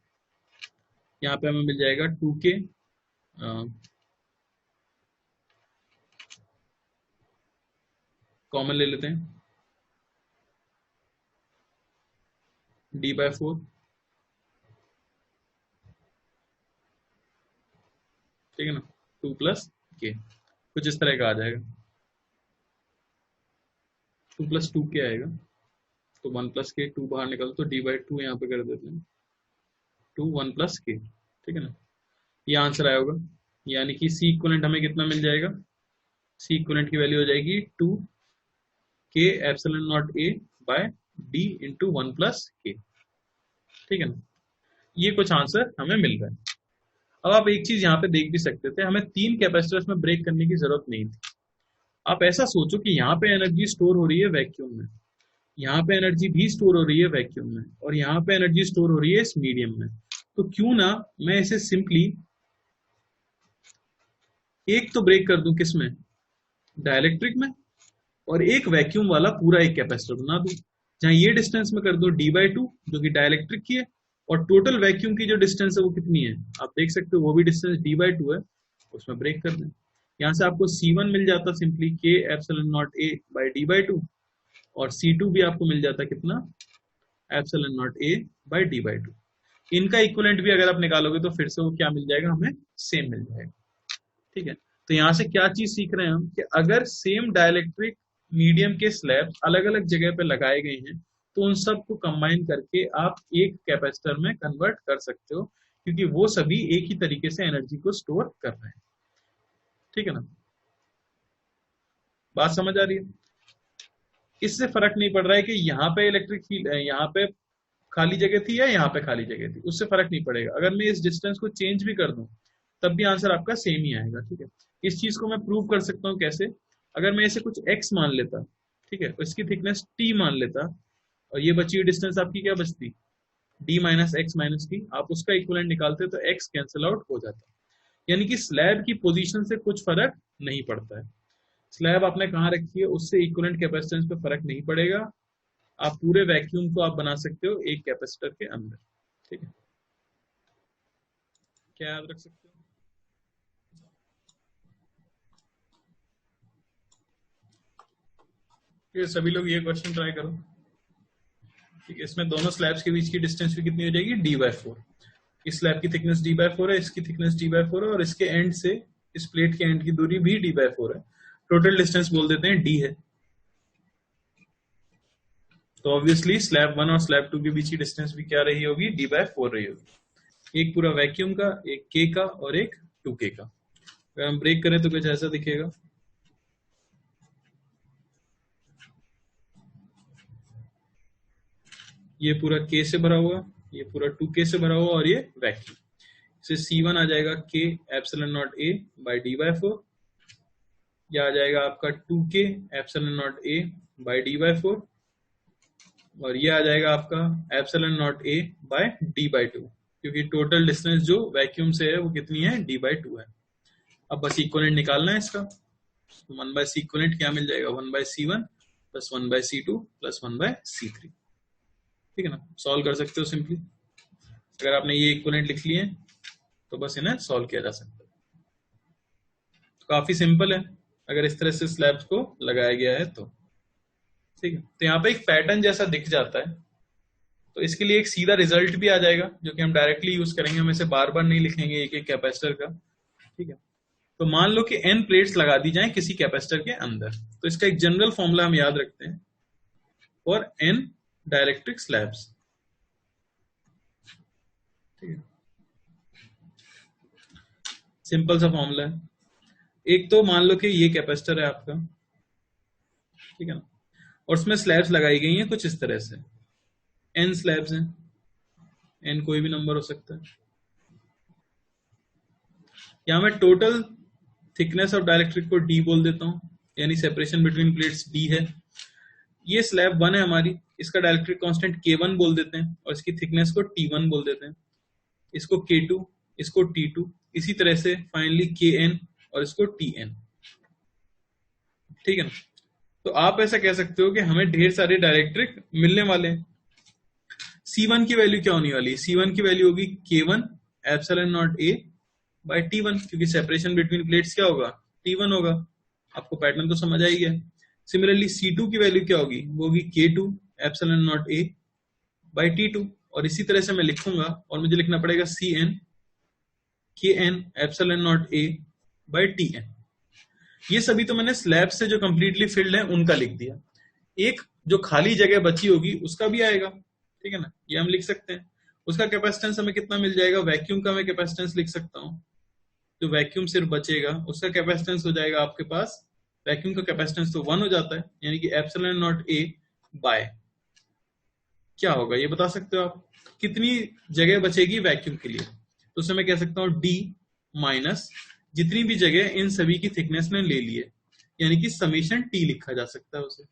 यहाँ पे हमें मिल जाएगा 2K, कॉमन ले लेते हैं, d/4, ठीक है ना, 2 प्लस K, कुछ इस तरह का आ जाएगा। 2 प्लस 2K आएगा, तो 1 प्लस K, 2 बाहर निकल तो d/2 यहाँ पे कर देते हैं, 2 1 प्लस K, ठीक है ना। ये आंसर आया होगा, यानी कि C इक्विवेलेंट हमें कितना मिल जाएगा, C इक्विवेलेंट की वैल्यू हो जाएगी 2K epsilon naught A by D into 1 plus K, ठीक है ना। ये कुछ आंसर हमें मिल रहा है। अब आप एक चीज यहाँ पे देख भी सकते थे, हमें 3 कैपेसिटर्स में ब्रेक करने की जरूरत नहीं थी। आप ऐसा सोचो कि यहाँ पे एनर्जी स्टोर हो रही है वैक्यूम में, यहाँ पे एनर्जी भी स्टोर हो रही है वैक्यूम में, और यहाँ पे एनर्जी स्टोर हो रही है इस मीडियम में। तो क्यों ना मैं इसे सिंपली एक तो ब्रेक कर दूं किसमें, डाइलेक्ट्रिक में, और एक वैक्यूम वाला पूरा एक कैपेसिटर बना दूं, जहां ये डिस्टेंस में कर दो d/2 जो कि डाइलेक्ट्रिक की है, और टोटल वैक्यूम की जो डिस्टेंस है वो कितनी है आप देख सकते हो, वो भी डिस्टेंस d/2 है, उसमें ब्रेक कर दें। यहाँ से आपको C1 मिल जाता simply K epsilon naught A by d/2, और C2 भी आपको मिल जाता कितना, epsilon naught A by d/2। इनका इक्विवेलेंट भी अगर आप निकालोगे तो फिर से वो क्या मिल जाएगा, हमें सेम मिल जाएगा, ठीक है। तो यहाँ से क्या चीज सीख रहे हैं हम, कि अगर सेम डाइलेक्ट्रिक मीडियम के स्लैब अलग अलग जगह पे लगाए गए हैं, तो उन सबको कंबाइन करके आप एक कैपेसिटर में कन्वर्ट कर सकते हो, क्योंकि वो सभी एक ही तरीके से एनर्जी को स्टोर कर रहे हैं, ठीक है ना। बात समझ आ रही है? इससे फर्क नहीं पड़ रहा है कि यहाँ पे इलेक्ट्रिक फील्ड है, यहाँ पे खाली जगह थी या यहाँ पे खाली जगह थी, उससे फर्क नहीं पड़ेगा। अगर मैं इस डिस्टेंस को चेंज भी कर दूं तब भी आंसर आपका सेम ही आएगा, ठीक है। इस चीज को मैं प्रूव कर सकता हूँ कैसे, अगर मैं इसे कुछ x मान लेता, ठीक है, इसकी थिकनेस t मान लेता, और ये बची हुई डिस्टेंस आपकी क्या बचती, d minus x minus T, आप उसका इक्विवेलेंट निकालते तो x कैंसिल आउट हो जाता। यानी कि स्लैब की पोजीशन से कुछ फर्क नहीं पड़ता है, स्लैब आपने कहाँ रखी है उससे इक्विवेलेंट कैपेसिटेंस पे फर्क नहीं पड़ेगा। आप पूरे वैक्यूम को आप बना सकते हो एक कैपेसिटर के अंदर, ठीक है। क्या याद रख सकते हो, ये सभी लोग ये क्वेश्चन ट्राई करो, ठीक है। इसमें दोनों स्लैब्स के बीच की डिस्टेंस भी कितनी हो जाएगी, d/4। इस स्लैब की थिकनेस d/4 है, इसकी थिकनेस d/4 है, और इसके एंड से इस प्लेट के एंड की दूरी भी d/4 है। टोटल डिस्टेंस बोल देते हैं d है। तो ऑब्वियसली स्लैब 1 और स्लैब 2 के बीच की डिस्टेंस भी क्या रही होगी, d/4 रही होगी। एक पूरा वैक्यूम का, एक k का और एक 2k का। अगर हम ब्रेक करें तो कुछ ऐसा दिखेगा। ये पूरा k से भरा हुआ, ये पूरा 2k से भरा हुआ, और ये वैक्यूम। इसे C1 आ जाएगा k epsilon naught a by d/4। यह आ जाएगा आपका 2k epsilon naught a by d/4, और ये आ जाएगा आपका epsilon naught a by d/2, क्योंकि टोटल डिस्टेंस जो वैक्यूम से है वो कितनी है, d/2 है। अब बस इक्विवेलेंट निकालना है इसका। 1/c इक्विवेलेंट क्या मिल जाएगा, 1/c1 plus 1/c2 plus 1/c3। ठीक है ना, सॉल्व कर सकते हो सिंपली। अगर आपने ये इक्विवेलेंट लिख लिए तो बस इन्हें सॉल्व किया जा सकता है। तो काफी सिंपल है अगर इस तरह से स्लैब्स को लगाया गया है तो। ठीक है, तो यहाँ पे एक पैटर्न जैसा दिख जाता है। तो इसके लिए एक सीधा रिजल्ट भी आ जाएगा जो कि हम डायरेक्टली यूज करेंगे, हम इसे बार बार नहीं लिखेंगे एक एक कैपेसिटर का। ठीक है, तो मान लो कि n प्लेट्स लगा दी जाएं किसी कैपेसिटर के अंदर, तो इसका एक जनरल फॉर्मूला हम याद रखते हैं फॉर n डाइलेक्ट्रिक स्लैब्स। ठीक है, सिंपल सा फॉर्मूला है। एक तो मान लो कि ये कैपेसिटर है आपका, ठीक है ना, और उसमें स्लैब्स लगाई गई हैं कुछ इस तरह से, n स्लैब्स हैं, n कोई भी नंबर हो सकता है। यहां मैं टोटल थिकनेस ऑफ डाइलेक्ट्रिक को d बोल देता हूं, यानी सेपरेशन बिटवीन प्लेट्स d है। ये स्लैब 1 है हमारी, इसका डाइलेक्ट्रिक कांस्टेंट k1 बोल देते हैं, और इसकी थिकनेस को t1 बोल देते हैं। इसको k2, इसको t2, इसी तरह से फाइनली kn और इसको tn। ठीक है ना, तो आप ऐसा कह सकते हो कि हमें ढेर सारे डाइलेक्ट्रिक मिलने वाले हैं। C1 की वैल्यू क्या होने वाली है, C1 की वैल्यू होगी k1 epsilon naught a bye t1, क्योंकि सेपरेशन बिटवीन प्लेट्स क्या होगा, t1 होगा। आपको पैटर्न तो समझ आ ही गया। सिमिलरली C2 की वैल्यू क्या होगी, वो होगी k2 epsilon naught a bye t2, और इसी तरह से मैं लिखूंगा, और मुझे लिखना पड़ेगा Cn kn epsilon naught a by tn। ये सभी तो मैंने स्लैब से जो कंप्लीटली फिल्ड है उनका लिख दिया। एक जो खाली जगह बची होगी उसका भी आएगा। ठीक है ना, ये हम लिख सकते हैं। उसका कैपेसिटेंस हमें कितना मिल जाएगा, वैक्यूम का मैं कैपेसिटेंस लिख सकता हूं। जो वैक्यूम सिर्फ बचेगा उसका कैपेसिटेंस हो जाएगा आपके पास, वैक्यूम का कैपेसिटेंस तो 1 हो जाता है, यानी कि एप्सिलॉन नॉट a बाय क्या होगा ये बता सकते हो आप, कितनी जगह बचेगी वैक्यूम के लिए। तो उसे मैं कह सकता हूं d माइनस जितनी भी जगह इन सभी की थिकनेस ने ले ली है, यानी कि समेशन t लिखा जा सकता है, उसे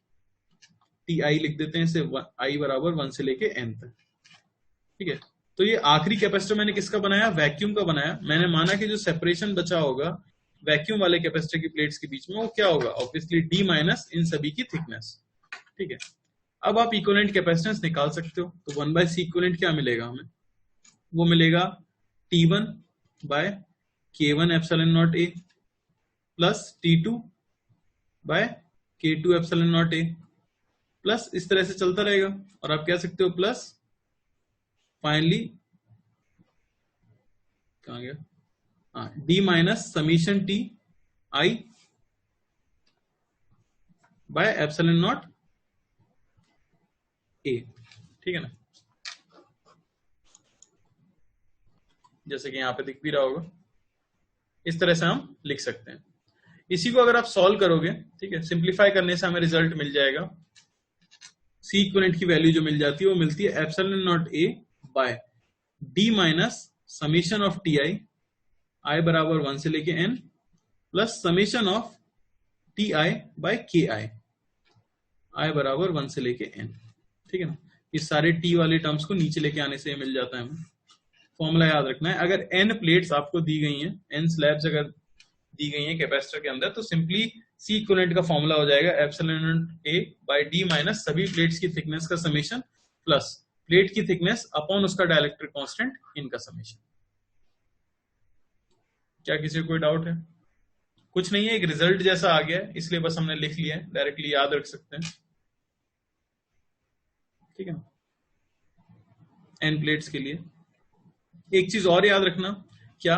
ti लिख देते हैं, इसे i बराबर 1 से लेके n तक। ठीक है, तो ये आखिरी कैपेसिटर मैंने किसका बनाया, वैक्यूम का बनाया। मैंने माना कि जो सेपरेशन बचा होगा वैक्यूम वाले कैपेसिटर की प्लेट्स के बीच में वो क्या होगा, ऑब्वियसली d माइनस इन सभी की थिकनेस। ठीक है, अब आप इक्विवेलेंट कैपेसिटेंस निकाल सकते हो। तो 1/c इक्विवेलेंट क्या मिलेगा हमें, वो मिलेगा t1 by k1 epsilon naught a plus t2 by k2 epsilon naught a, plus इस तरह से चलता रहेगा, और आप कह सकते हो प्लस फाइनली कहां गया, हाँ, d minus summation t i bye epsilon naught a। ठीक है ना, जैसे कि यहां पे दिख भी रहा होगा, इस तरह से हम लिख सकते हैं। इसी को अगर आप सॉल्व करोगे, ठीक है, सिंप्लीफाई करने से हमें रिजल्ट मिल जाएगा। सी इक्विवेलेंट की वैल्यू जो मिल जाती है वो मिलती है epsilon naught a by d minus summation of ti, i बराबर 1 से लेके n, plus summation of ti by ki, i बराबर 1 से लेके n। ठीक है ना, इस सारे t वाले टर्म्स को नीचे लेके आने से मिल जाता है हमें। फॉर्मूला याद रखना है, अगर n प्लेट्स आपको दी गई हैं, n स्लैब्स अगर दी गई है कैपेसिटर के अंदर, तो सिंपली सी इक्विवेलेंट का फॉर्मूला हो जाएगा epsilon a by d minus सभी प्लेट्स की थिकनेस का समेशन प्लस प्लेट की थिकनेस अपॉन उसका डाइलेक्ट्रिक कांस्टेंट इनका समेशन। क्या किसी को कोई डाउट है? कुछ नहीं है, एक रिजल्ट जैसा आ गया है, इसलिए बस हमने लिख लिया है, डायरेक्टली याद रख सकते हैं। ठीक है ना, n प्लेट्स के लिए। एक चीज और याद रखना, क्या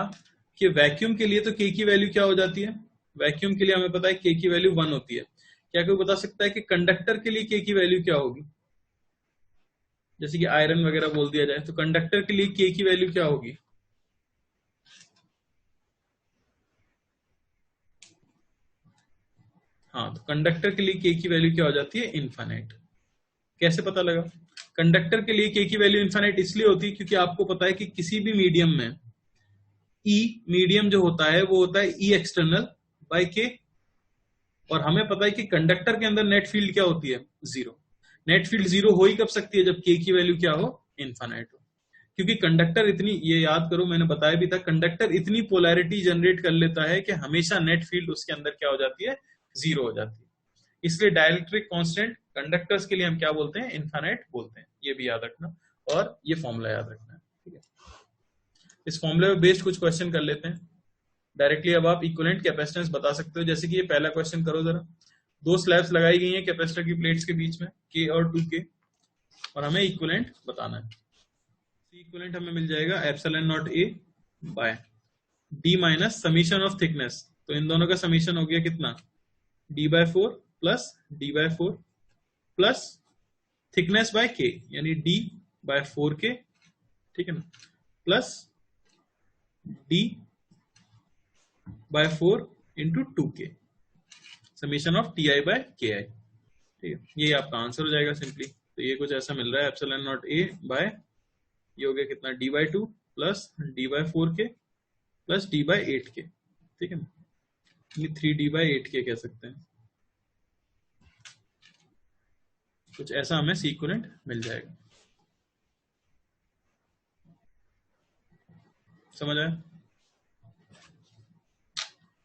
कि वैक्यूम के लिए तो के की वैल्यू क्या हो जाती है, वैक्यूम के लिए हमें पता है के की वैल्यू 1 होती है। क्या कोई बता सकता है कि कंडक्टर के लिए के की वैल्यू क्या होगी? जैसे कि आयरन वगैरह बोल दिया जाए तो कंडक्टर के लिए के की वैल्यू क्या होगी? हाँ, तो कंडक्टर के लिए के की वैल्यू क्या हो जाती है? इनफाइनाइट। कैसे पता लगा? कंडक्टर के लिए के की वैल्यू इनफाइनाइट इसलिए होती है क्योंकि आपको पता है कि किसी भी मीडियम में ई मीडियम जो होता है वो होता है ई एक्सटर्नल बाय के, और हमें पता है कि कंडक्टर के अंदर नेट फील्ड क्या होती है? जीरो। नेट फील्ड जीरो हो ही कब सकती है? जब के की वैल्यू क्या हो? इनफाइनाइट हो। क्योंकि कंडक्टर इतनी, ये याद करो मैंने बताया भी था, कंडक्टर इतनी पोलैरिटी जनरेट कर लेता है कि हमेशा नेट फील्ड उसके अंदर क्या हो जाती है? जीरो हो जाती है। इसलिए डाइलेक्ट्रिक कांस्टेंट कंडक्टर्स के लिए हम क्या बोलते हैं? इनफाइनाइट बोलते हैं। ये भी याद रखना, और ये फॉर्मूला याद रखना है, ठीक है। इस फॉर्मूले पे बेस्ड कुछ क्वेश्चन कर लेते हैं डायरेक्टली। अब आप इक्विवेलेंट कैपेसिटेंस बता सकते हो, जैसे कि ये पहला क्वेश्चन करो जरा। दो स्लैब्स लगाई गई हैं कैपेसिटर की प्लेट्स के बीच में, के और 2k, और हमें इक्विवेलेंट बताना है। इक्विवेलेंट हमें मिल जाएगा epsilon naught A by d minus summation of thickness. तो इन दोनों का समीशन हो गया कितना? d/4 plus d/4 plus thickness bye के, यानी d/4k, ठीक है ना, plus d/4 into 2k, summation of ti/ki, ठीक है। ये आपका आंसर हो जाएगा सिंपली। तो ये कुछ ऐसा मिल रहा है, एप्सिलॉन नॉट ए बाय, ये हो गया कितना? d/2 plus d/4k plus d/8k, ठीक है ना, ये 3d/8k कह सकते हैं। कुछ ऐसा हमें सीक्वेंट मिल जाएगा। समझ आया?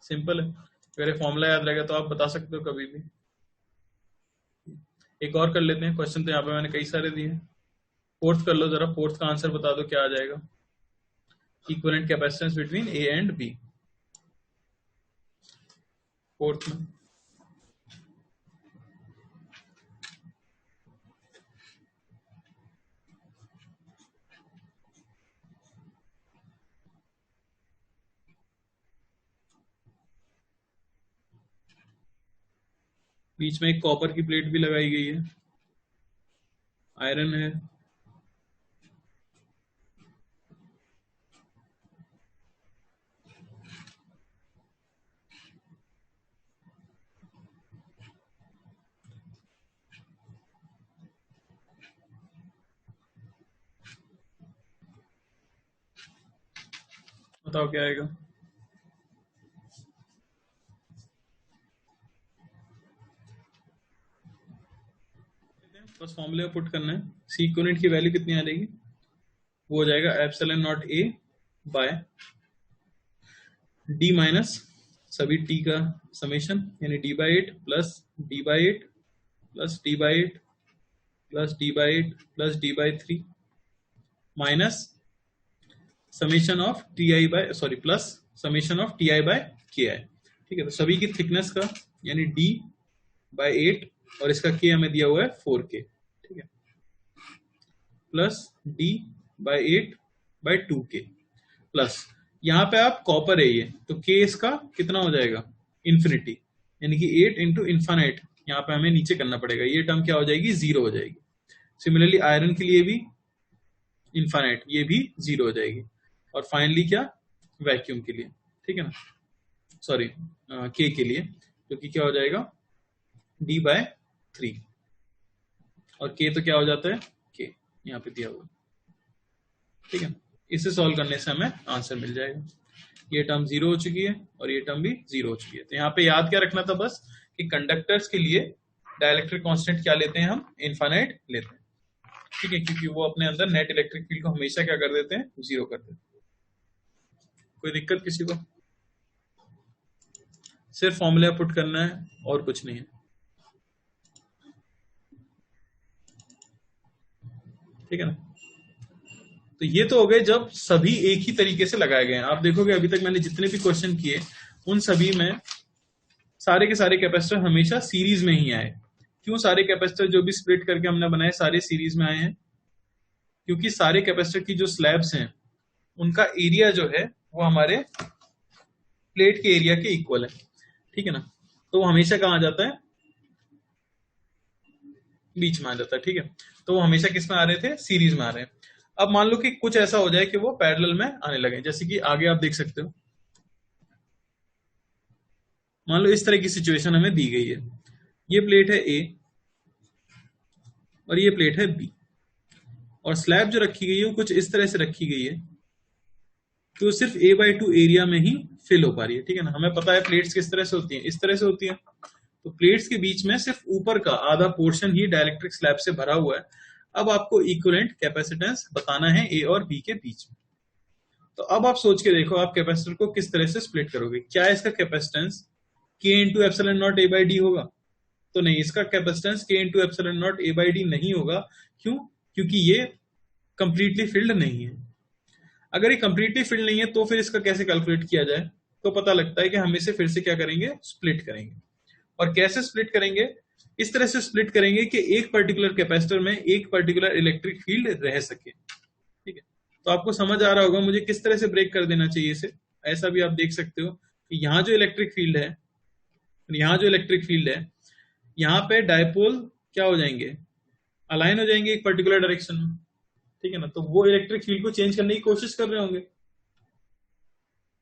सिंपल है। अगर ये फॉर्मूला याद रहेगा तो आप बता सकते हो कभी भी। एक और कर लेते हैं क्वेश्चन, तो यहाँ पे मैंने कई सारे दिए हैं। फोर्थ कर लो जरा, फोर्थ का आंसर बता दो क्या आ जाएगा। Equivalent capacitance between a and b, fourth में। बीच में एक कॉपर की प्लेट भी लगाई गई है, आयरन है, बताओ क्या आएगा। बस फॉर्मूले में पुट करना है। सी इक्विवेलेंट की वैल्यू कितनी आ जाएगी? वो हो जाएगा epsilon naught A by d minus सभी टी का समेशन, यानी d/8 plus d/8 plus d/8 plus d/8 plus d/3 minus summation of plus summation of ti/ki, ठीक है। तो सभी की थिकनेस का, यानी d/8, और इसका k हमें दिया हुआ है 4k, ठीक है, प्लस d/8/2k प्लस, यहाँ पे आप कॉपर है ये, तो k इसका कितना हो जाएगा? इन्फिनिटी, यानी कि 8 इंटू इन्फानाइट। यहाँ पे हमें नीचे करना पड़ेगा, ये टर्म क्या हो जाएगी? जीरो हो जाएगी। सिमिलरली आयरन के लिए भी इन्फानाइट, ये भी जीरो हो जाएगी। और फाइनली क्या? वैक्यूम के लिए, ठीक है ना, सॉरी के के लिए, क्योंकि क्या हो जाएगा? d/3, और के तो क्या हो जाता है? के यहाँ पे दिया हुआ, ठीक है। इसे सॉल्व करने से हमें आंसर मिल जाएगा। ये टर्म जीरो हो चुकी है और ये टर्म भी जीरो हो चुकी है। तो यहाँ पे याद क्या रखना था बस, कि कंडक्टर्स के लिए डाइलेक्ट्रिक कांस्टेंट क्या लेते हैं हम? इनफाइनाइट लेते हैं, ठीक है, क्योंकि वो अपने अंदर नेट इलेक्ट्रिक फील्ड को हमेशा क्या कर देते हैं? जीरो कर देते हैं। कोई दिक्कत किसी को? सिर्फ फॉर्मूला पुट करना है और कुछ नहीं है, ठीक है ना। तो ये तो हो गए जब सभी एक ही तरीके से लगाए गए हैं। आप देखोगे अभी तक मैंने जितने भी क्वेश्चन किए उन सभी में सारे के सारे कैपेसिटर हमेशा सीरीज में ही आए। क्यों सारे कैपेसिटर जो भी स्प्लिट करके हमने बनाए सारे सीरीज में आए हैं? क्योंकि सारे कैपेसिटर की जो स्लैब्स हैं उनका एरिया जो है वो हमारे प्लेट के एरिया के इक्वल है, ठीक है ना। तो वो हमेशा कहाँ आ जाता है, बीच में आ जाता है, ठीक है। तो वो हमेशा किस में आ रहे थे, सीरीज में आ रहे हैं। अब मान लो कि कुछ ऐसा हो जाए कि वो पैरेलल में आने लगे, जैसे कि आगे आप देख सकते हो। मान लो इस तरह की सिचुएशन हमें दी गई है, ये प्लेट है ए और ये प्लेट है बी, और स्लैब जो रखी गई है वो कुछ इस तरह से रखी गई है कि वो सिर्फ a/2 एरिया में ही फिल हो पा रही है, ठीक है ना। हमें पता है प्लेट्स किस तरह से होती हैं, इस तरह से होती हैं। तो प्लेट्स के बीच में सिर्फ ऊपर का आधा पोर्शन ही डाइलेक्ट्रिक स्लैब से भरा हुआ है। अब आपको इक्विवेलेंट कैपेसिटेंस बताना है ए और बी के बीच में। तो अब आप सोच के देखो, आप कैपेसिटर को किस तरह से स्प्लिट करोगे। क्या इसका कैपेसिटेंस के into epsilon naught A by D होगा? तो नहीं, इसका कैपेसिटेंस के into epsilon naught A by D नहीं होगा। क्यों? क्योंकि ये कंप्लीटली फिल्ड नहीं है। अगर ये कंप्लीटली फिल्ड नहीं है तो फिर इसका कैसे कैलकुलेट किया जाए? तो पता लगता है कि हम इसे फिर से क्या करेंगे, स्प्लिट करेंगे। और कैसे स्प्लिट करेंगे? इस तरह से स्प्लिट करेंगे कि एक पर्टिकुलर कैपेसिटर में एक पर्टिकुलर इलेक्ट्रिक फील्ड रह सके, ठीक है। तो आपको समझ आ रहा होगा मुझे किस तरह से ब्रेक कर देना चाहिए इसे। ऐसा भी आप देख सकते हो कि यहाँ जो इलेक्ट्रिक फील्ड है, यहाँ जो इलेक्ट्रिक फील्ड है, यहाँ पे डायपोल क्या हो जाएंगे, अलाइन हो जाएंगे एक पर्टिकुलर डायरेक्शन में, ठीक है ना। तो वो इलेक्ट्रिक फील्ड को चेंज करने की कोशिश कर रहे होंगे,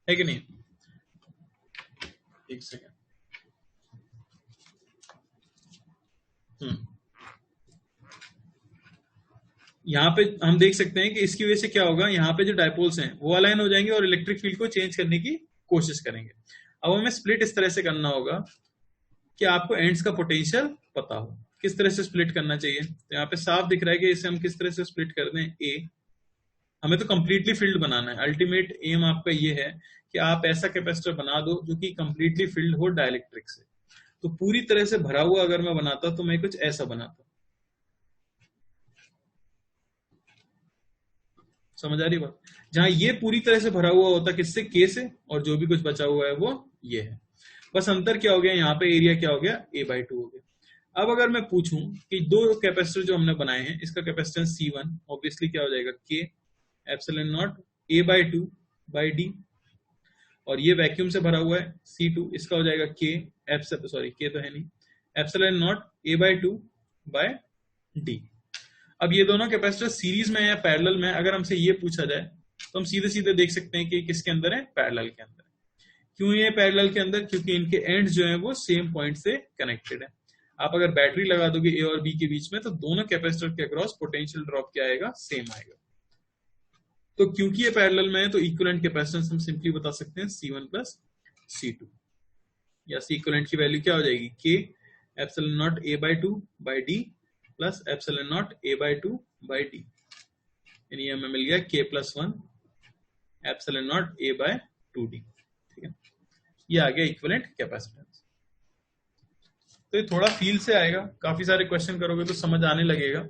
है कि नहीं? एक सेकेंड। यहाँ पे हम देख सकते हैं कि इसकी वजह से क्या होगा, यहाँ पे जो डायपोल्स हैं वो अलाइन हो जाएंगे और इलेक्ट्रिक फील्ड को चेंज करने की कोशिश करेंगे। अब हमें स्प्लिट इस तरह से करना होगा कि आपको एंड्स का पोटेंशियल पता हो। किस तरह से स्प्लिट करना चाहिए, तो यहाँ पे साफ दिख रहा है कि इसे हम किस तरह से स्प्लिट कर दें। ए, हमें तो कंप्लीटली फिल्ड बनाना है। अल्टीमेट एम आपका ये है कि आप ऐसा कैपेसिटर बना दो जो कि कंप्लीटली फिल्ड हो डाइलेक्ट्रिक से। तो पूरी तरह से भरा हुआ अगर मैं बनाता तो मैं कुछ ऐसा बनाता। समझ आ रही बात? जहां ये पूरी तरह से भरा हुआ होता किससे, के से, और जो भी कुछ बचा हुआ है वो ये है। बस अंतर क्या हो गया, यहाँ पे एरिया क्या हो गया, a/2 हो गया। अब अगर मैं पूछूं कि दो कैपेसिटर जो हमने बनाए हैं, इसका कैपेसिटेंस C1 ऑब्वियसली क्या हो जाएगा, k epsilon not a/2 by D, और ये वैक्यूम से भरा हुआ है C2, इसका हो जाएगा k सॉरी k तो है नहीं, epsilon not a/2 bye D. अब ये दोनों कैपेसिटर सीरीज में या पैरेलल में, अगर हमसे ये पूछा जाए तो हम सीधे सीधे देख सकते हैं कि किसके अंदर है, पैरेलल के अंदर। क्यों ये पैरेलल के अंदर? क्योंकि इनके एंड्स जो हैं वो सेम पॉइंट से कनेक्टेड है। आप अगर बैटरी लगा दोगे ए और बी के बीच में तो दोनों कैपेसिटर के अक्रॉस पोटेंशियल ड्रॉप क्या आएगा, सेम आएगा। तो क्योंकि ये पैरेलल में है तो इक्विवेलेंट कैपेसिटेंस हम सिंपली बता सकते हैं C1 प्लस C2, या C इक्विवेलेंट की वैल्यू क्या हो जाएगी, k epsilon not a/2 by D plus epsilon not a/2 by D, यानी हमें मिल गया k plus 1 epsilon not a/2 D, ठीक है। ये आ गया इक्विवेलेंट कैपेसिटेंस। तो ये थोड़ा फील से आएगा, काफी सारे क्वेश्चन करोगे तो समझ आने लगेगा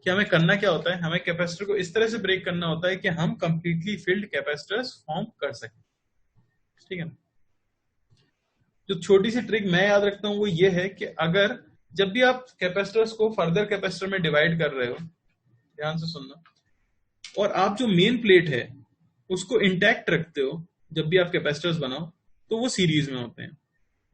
कि हमें करना क्या होता है। हमें कैपेसिटर को इस तरह से ब्रेक करना होता है कि हम कंप्लीटली फिल्ड कैपेसिटर्स फॉर्म कर सकें, ठीक है ना। जो छोटी सी ट्रिक मैं याद रखता हूं वो ये है कि अगर जब भी आप कैपेसिटर्स को फर्दर कैपेसिटर में डिवाइड कर रहे हो, ध्यान से सुनना, और आप जो मेन प्लेट है उसको इंटैक्ट रखते हो, जब भी आप कैपेसिटर्स बनाओ तो वो सीरीज में होते हैं।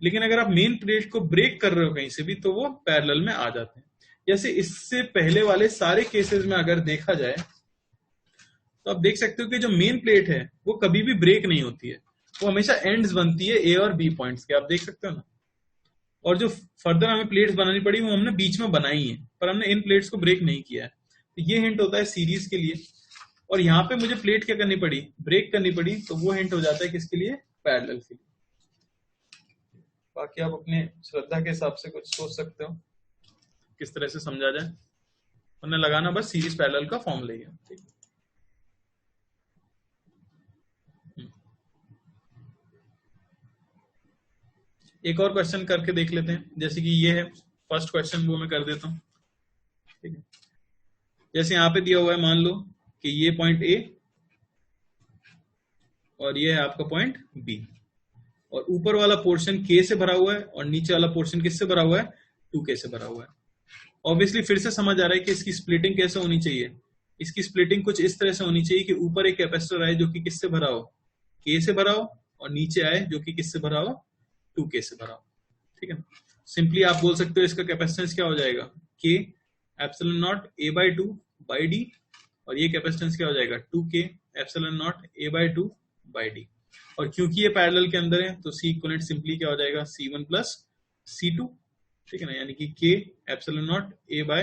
लेकिन अगर आप मेन प्लेट को ब्रेक कर रहे हो कहीं से भी तो वो पैरेलल में आ जाते हैं। जैसे इससे पहले वाले सारे केसेस में अगर देखा जाए तो आप देख सकते हो कि जो मेन प्लेट है वो कभी भी ब्रेक नहीं होती है, वो हमेशा एंड्स बनती है ए और बी पॉइंट्स के, आप देख सकते हो ना। और जो फर्दर हमें प्लेट्स बनानी पड़ी वो हमने बीच में बनाई है, पर हमने इन प्लेट्स को ब्रेक नहीं किया है। तो ये हिंट होता है सीरीज के लिए। और यहाँ पे मुझे प्लेट क्या करनी पड़ी, ब्रेक करनी पड़ी, तो वो हिंट हो जाता है किसके लिए, पैरेलल के लिए। बाकी आप अपने श्रद्धा के हिसाब से कुछ सोच सकते हो किस तरह से समझा जाए, वरना लगाना बस सीरीज पैरेलल का फॉर्मूला ही है, ठीक। एक और क्वेश्चन करके देख लेते हैं, जैसे कि ये है फर्स्ट क्वेश्चन, वो मैं कर देता हूँ, ठीक है। जैसे यहाँ पे दिया हुआ है, मान लो कि ये पॉइंट ए और ये है आपका पॉइंट बी, और ऊपर वाला पोर्शन के से भरा हुआ है और नीचे वाला पोर्शन किससे भरा हुआ है, 2k से भरा हुआ है। ऑब्वियसली फिर से समझ आ रहा है कि इसकी स्प्लिटिंग कैसे होनी चाहिए, इसकी स्प्लिटिंग कुछ इस तरह से होनी चाहिए कि ऊपर एक कैपेसिटर आए जो कि किससे भरा हो, के से भरा हो, और नीचे आए जो कि किससे भरा हो, 2k से भरा हो। ठीक है, सिंपली आप बोल सकते हो इसका कैपेसिटेंस क्या हो जाएगा, के epsilon naught a by 2 by d, और ये कैपेसिटेंस क्या हो जाएगा 2k epsilon naught a by 2 by d। और क्योंकि ये पैरेलल के अंदर है तो C इक्विवेलेंट सिंपली क्या हो जाएगा C1 प्लस C2। ठीक है ना, यानी कि k epsilon naught a by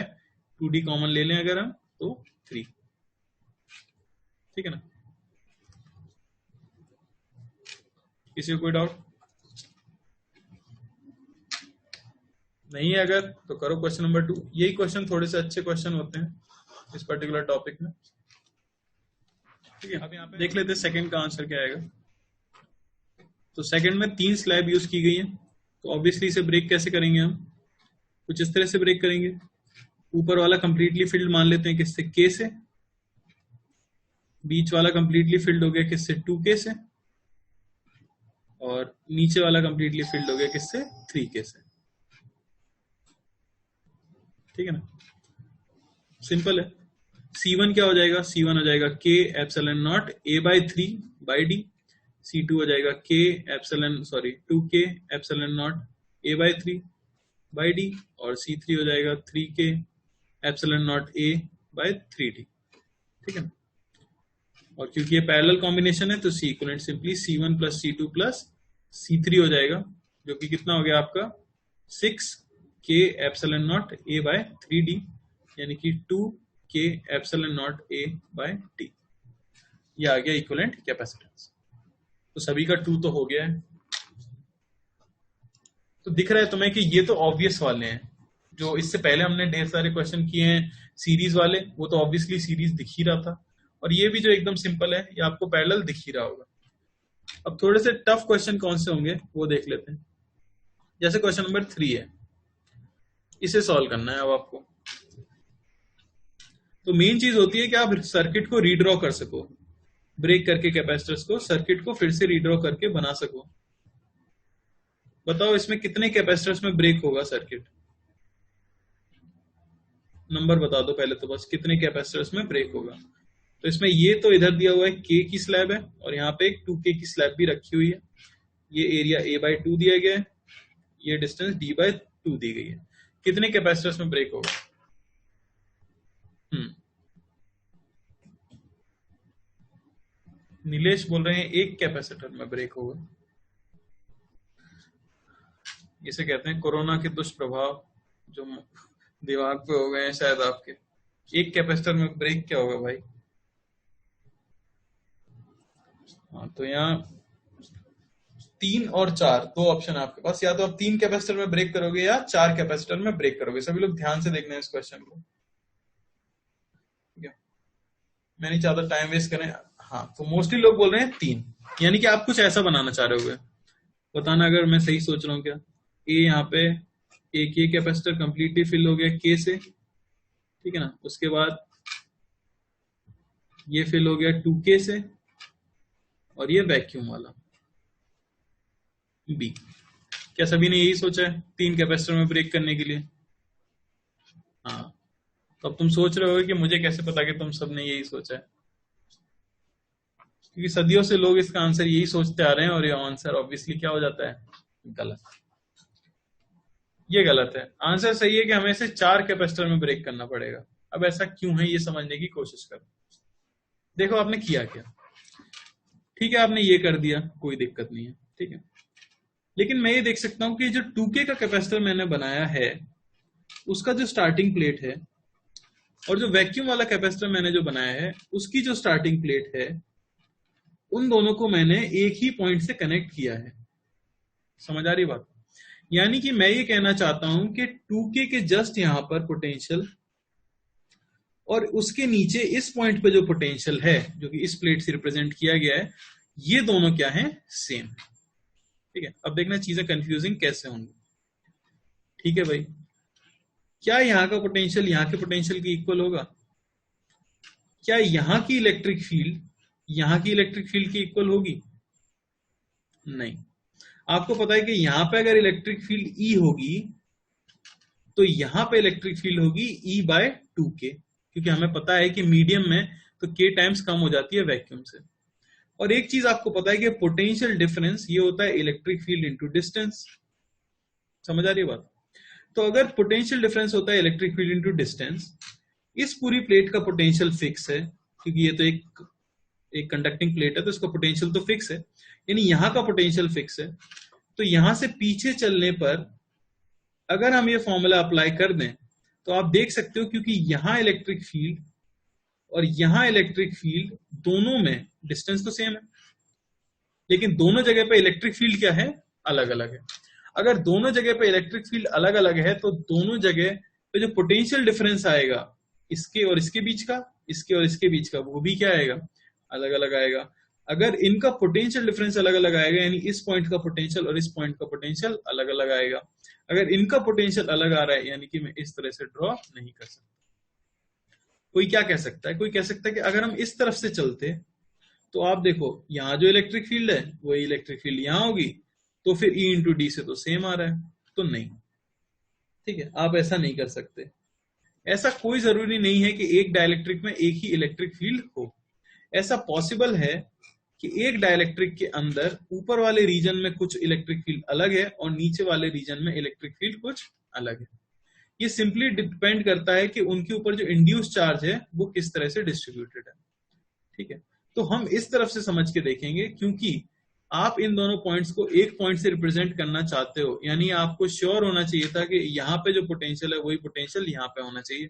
2d common ले लें अगर हम तो 3। ठीक है ना, किसी को कोई डाउट नहीं है? अगर तो करो क्वेश्चन नंबर 2। यही क्वेश्चन थोड़े से अच्छे क्वेश्चन होते हैं इस पर्टिकुलर टॉपिक में। ठीक है, अब यहाँ पे देख लेते हैं सेकंड का आंसर क्या आएगा। तो सेकंड में 3 स्लैब यूज की गई है, तो ऑब्वियसली इसे ब्रेक कैसे करेंगे हम, कुछ इस तरह से ब्रेक करेंगे। ऊपर वाला कंप्लीटली फिल्ड मान लेते हैं किससे, के से। बीच वाला कंप्लीटली फिल्ड हो गया किससे, 2k से। और नीचे वाला कंप्लीटली फिल्ड हो गया किससे, 3k से। ठीक है ना, सिंपल है। C1 क्या हो जाएगा, C1 हो जाएगा k epsilon naught a by 3 by d। C2 हो जाएगा k epsilon 2k epsilon naught a by 3 by d। और C3 हो जाएगा 3k epsilon naught a by 3d। ठीक है, और क्योंकि ये पैरेलल कॉम्बिनेशन है तो C equivalent simply C1 plus C2 plus C3 हो जाएगा, जो कि कितना हो गया आपका 6k epsilon naught a by 3d, यानी कि 2k epsilon naught a by d। ये आ गया इक्विवेलेंट कैपेसिटेंस। तो सभी का 2 तो हो गया है। तो दिख रहा है तुम्हें कि ये तो ऑब्वियस वाले हैं, जो इससे पहले हमने ढेर सारे क्वेश्चन किए हैं सीरीज वाले, वो तो ऑब्वियसली सीरीज दिख ही रहा था। और ये भी जो एकदम सिंपल है ये आपको पैरेलल दिख ही रहा होगा। अब थोड़े से टफ क्वेश्चन कौन से होंगे वो देख लेते हैं। जैसे क्वेश्चन नंबर 3 है, इसे सॉल्व करना है अब आपको। तो मेन चीज होती है कि आप सर्किट को रीड्रॉ कर सको, ब्रेक करके कैपेसिटर्स को, सर्किट को फिर से रीड्रॉ करके बना सको। बताओ इसमें कितने कैपेसिटर्स में ब्रेक होगा सर्किट, नंबर बता दो पहले तो बस, कितने कैपेसिटर्स में ब्रेक होगा। तो इसमें ये तो इधर दिया हुआ है k की स्लैब है, और यहाँ पे एक 2k की स्लैब भी रखी हुई है। ये एरिया a by 2 दिया गया है, ये डिस्टेंस d by 2 दी गई है। कितने कैपेसिटर्स में ब्रेक होगा? नीलेश बोल रहे हैं एक कैपेसिटर में ब्रेक होगा। इसे कहते हैं कोरोना के दुष्प्रभाव जो दिमाग पे हो गए हैं शायद आपके। एक कैपेसिटर में ब्रेक क्या होगा भाई? हाँ, तो यहाँ 3 और 4 दो ऑप्शन आपके पास, या तो आप 3 कैपेसिटर में ब्रेक करोगे या 4 कैपेसिटर में ब्रेक करोगे। सभी लोग ध्यान से देखना है इस क्वेश्चन को, ठीक है? मैं नहीं चाहता टाइम वेस्ट करें। हाँ, तो मोस्टली लोग बोल रहे हैं 3, यानी कि आप कुछ ऐसा बनाना चाह रहे होगे। बताना अगर मैं सही सोच रहा हूँ क्या। ए यहाँ पे एक ये कैपेसिटर कंप्लीटली फिल हो गया के से, ठीक है ना। उसके बाद ये फिल हो गया 2k से, और ये वैक्यूम वाला बी। क्या सभी ने यही सोचा है 3 कैपेसिटर में ब्रेक करने के लिए? हाँ, तो अब तुम सोच रहे हो कि मुझे कैसे पता कि तुम सबने यही सोचा है, क्योंकि सदियों से लोग इसका आंसर यही सोचते आ रहे हैं, और ये आंसर ऑब्वियसली क्या हो जाता है, गलत। ये गलत है। आंसर सही है कि हमें इसे 4 कैपेसिटर में ब्रेक करना पड़ेगा। अब ऐसा क्यों है ये समझने की कोशिश करो। देखो आपने किया क्या, ठीक है, आपने ये कर दिया, कोई दिक्कत नहीं है, ठीक है। लेकिन मैं ये देख सकता हूं कि जो 2k का कैपेसिटर मैंने बनाया है उसका जो स्टार्टिंग प्लेट है, और जो वैक्यूम वाला कैपेसिटर मैंने जो बनाया है उसकी जो स्टार्टिंग प्लेट है, उन दोनों को मैंने एक ही पॉइंट से कनेक्ट किया है। समझ आ रही बात? यानी कि मैं ये कहना चाहता हूं कि 2k के जस्ट यहां पर पोटेंशियल और उसके नीचे इस पॉइंट पे जो पोटेंशियल है, जो कि इस प्लेट से रिप्रेजेंट किया गया है, ये दोनों क्या है, सेम। ठीक है, अब देखना चीजें कंफ्यूजिंग कैसे होंगी। ठीक है भाई, क्या यहां का पोटेंशियल यहां के पोटेंशियल के इक्वल होगा? क्या यहां की इलेक्ट्रिक फील्ड यहां की इलेक्ट्रिक फील्ड की इक्वल होगी? नहीं। आपको पता है कि यहां पे अगर इलेक्ट्रिक फील्ड E होगी तो यहां पे इलेक्ट्रिक फील्ड होगी E by 2k, क्योंकि हमें पता है कि मीडियम में तो k टाइम्स कम हो जाती है वैक्यूम से। और एक चीज आपको पता है कि पोटेंशियल डिफरेंस ये होता है इलेक्ट्रिक फील्ड इनटू डिस्टेंस। समझ आ रही है बात? तो अगर पोटेंशियल डिफरेंस होता है इलेक्ट्रिक फील्ड इनटू डिस्टेंस, इस पूरी प्लेट का पोटेंशियल फिक्स है, क्योंकि ये तो एक कंडक्टिंग प्लेट है तो इसका पोटेंशियल तो फिक्स है, यानी यहां का पोटेंशियल फिक्स है। तो यहां से पीछे चलने पर अगर हम ये फॉर्मूला अप्लाई कर दें तो आप देख सकते हो, क्योंकि यहां इलेक्ट्रिक फील्ड और यहां इलेक्ट्रिक फील्ड दोनों में डिस्टेंस तो सेम है, लेकिन दोनों जगह पे इलेक्ट्रिक फील्ड क्या है, अलग अलग है। अगर दोनों जगह पे इलेक्ट्रिक फील्ड अलग अलग है तो दोनों जगह पे जो पोटेंशियल डिफरेंस आएगा इसके और इसके बीच का, इसके और इसके बीच का, वो भी क्या आएगा, अलग अलग आएगा। अगर इनका पोटेंशियल डिफरेंस अलग अलग आएगा, यानी इस पॉइंट का पोटेंशियल और इस पॉइंट का पोटेंशियल अलग अलग आएगा। अगर इनका पोटेंशियल अलग आ रहा है, यानी कि मैं इस तरह से ड्रॉ नहीं कर सकता। कोई क्या कह सकता है, कोई कह सकता है कि अगर हम इस तरफ से चलते तो आप देखो यहां जो इलेक्ट्रिक फील्ड है वही इलेक्ट्रिक फील्ड यहां होगी, तो फिर E इंटू डी से तो सेम आ रहा है, तो नहीं। ठीक है, आप ऐसा नहीं कर सकते। ऐसा कोई जरूरी नहीं है कि एक डाइलेक्ट्रिक में एक ही इलेक्ट्रिक फील्ड हो। ऐसा पॉसिबल है कि एक डाइलेक्ट्रिक के अंदर ऊपर वाले रीजन में कुछ इलेक्ट्रिक फील्ड अलग है और नीचे वाले रीजन में इलेक्ट्रिक फील्ड कुछ अलग है। ये सिंपली डिपेंड करता है कि उनके ऊपर जो इंड्यूस चार्ज है वो किस तरह से डिस्ट्रीब्यूटेड है। ठीक है, तो हम इस तरफ से समझ के देखेंगे, क्योंकि आप इन दोनों पॉइंट्स को एक पॉइंट से रिप्रेजेंट करना चाहते हो, यानी आपको श्योर होना चाहिए था कि यहाँ पे जो पोटेंशियल है वही पोटेंशियल यहाँ पे होना चाहिए।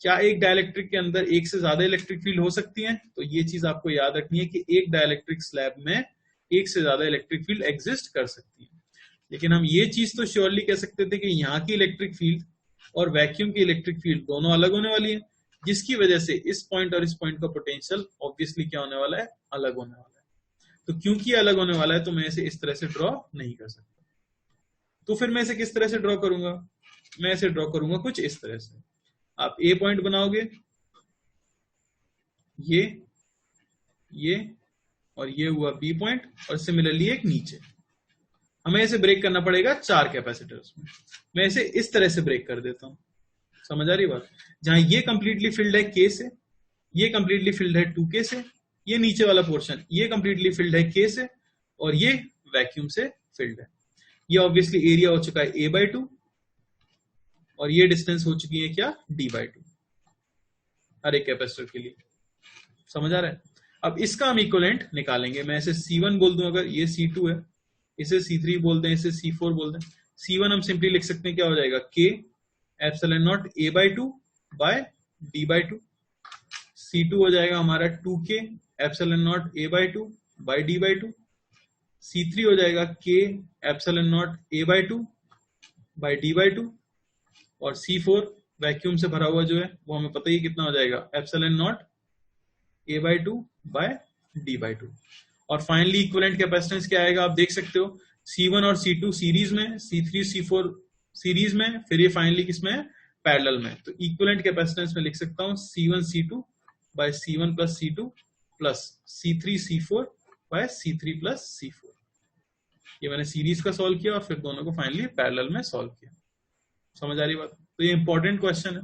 क्या एक डाइलेक्ट्रिक के अंदर एक से ज्यादा इलेक्ट्रिक फील्ड हो सकती है? तो ये चीज आपको याद रखनी है कि एक डाइलेक्ट्रिक स्लैब में एक से ज्यादा इलेक्ट्रिक फील्ड एग्जिस्ट कर सकती है। लेकिन हम ये चीज तो श्योरली कह सकते थे कि यहाँ की इलेक्ट्रिक फील्ड और वैक्यूम की इलेक्ट्रिक फील्ड दोनों अलग होने वाली है, जिसकी वजह से इस पॉइंट और इस पॉइंट का पोटेंशियल ऑब्वियसली क्या होने वाला है, अलग होने वाला है। तो क्योंकि अलग होने वाला है तो मैं इसे इस तरह से ड्रॉ नहीं कर सकता। तो फिर मैं इसे किस तरह से ड्रॉ करूंगा? मैं इसे ड्रॉ करूंगा कुछ इस तरह से। आप ए पॉइंट बनाओगे, ये और ये हुआ बी पॉइंट, और सिमिलरली एक नीचे। हमें इसे ब्रेक करना पड़ेगा 4 कैपेसिटर्स में। मैं इसे इस तरह से ब्रेक कर देता हूं। समझ आ रही बात? जहां ये कंप्लीटली फिल्ड है के से, ये कंप्लीटली फिल्ड है 2k से, ये नीचे वाला पोर्शन ये कंप्लीटली फिल्ड है k से, और ये वैक्यूम से फिल्ड है। ये ऑब्वियसली एरिया हो चुका है a/2 और ये डिस्टेंस हो चुकी है क्या, d/2 हर एक कैपेसिटर के लिए। समझ आ रहा है? अब इसका हम इक्विवेलेंट निकालेंगे। मैं इसे C1 बोल दूं, अगर ये C2 है, इसे C3 बोल दें, इसे C4 बोल दें। C1 हम सिंपली लिख सकते हैं, क्या हो जाएगा, k epsilon not a/2 bye d/2। C2 हो जाएगा हमारा 2k epsilon not a/2 bye d/2। C3 हो जाएगा k epsilon not a/2 bye d/2। और C4 वैक्यूम से भरा हुआ जो है वो हमें पता ही कितना हो जाएगा, epsilon not a/2 bye d/2। और फाइनली इक्विवेलेंट कैपेसिटेंस क्या आएगा, आप देख सकते हो, C1 और C2 सीरीज में, C3 C4 सीरीज में, फिर ये फाइनली किसमें है, पैरेलल में। तो इक्विवेलेंट कैपेसिटेंस में लिख सकता हूं C1 C2 by C1 plus C2 plus C3 C4 by C3 plus C4। ये मैंने सीरीज का सॉल्व किया और फिर दोनों को फाइनली पैरेलल में सॉल्व किया। समझ आ रही बात? तो ये इंपॉर्टेंट क्वेश्चन है।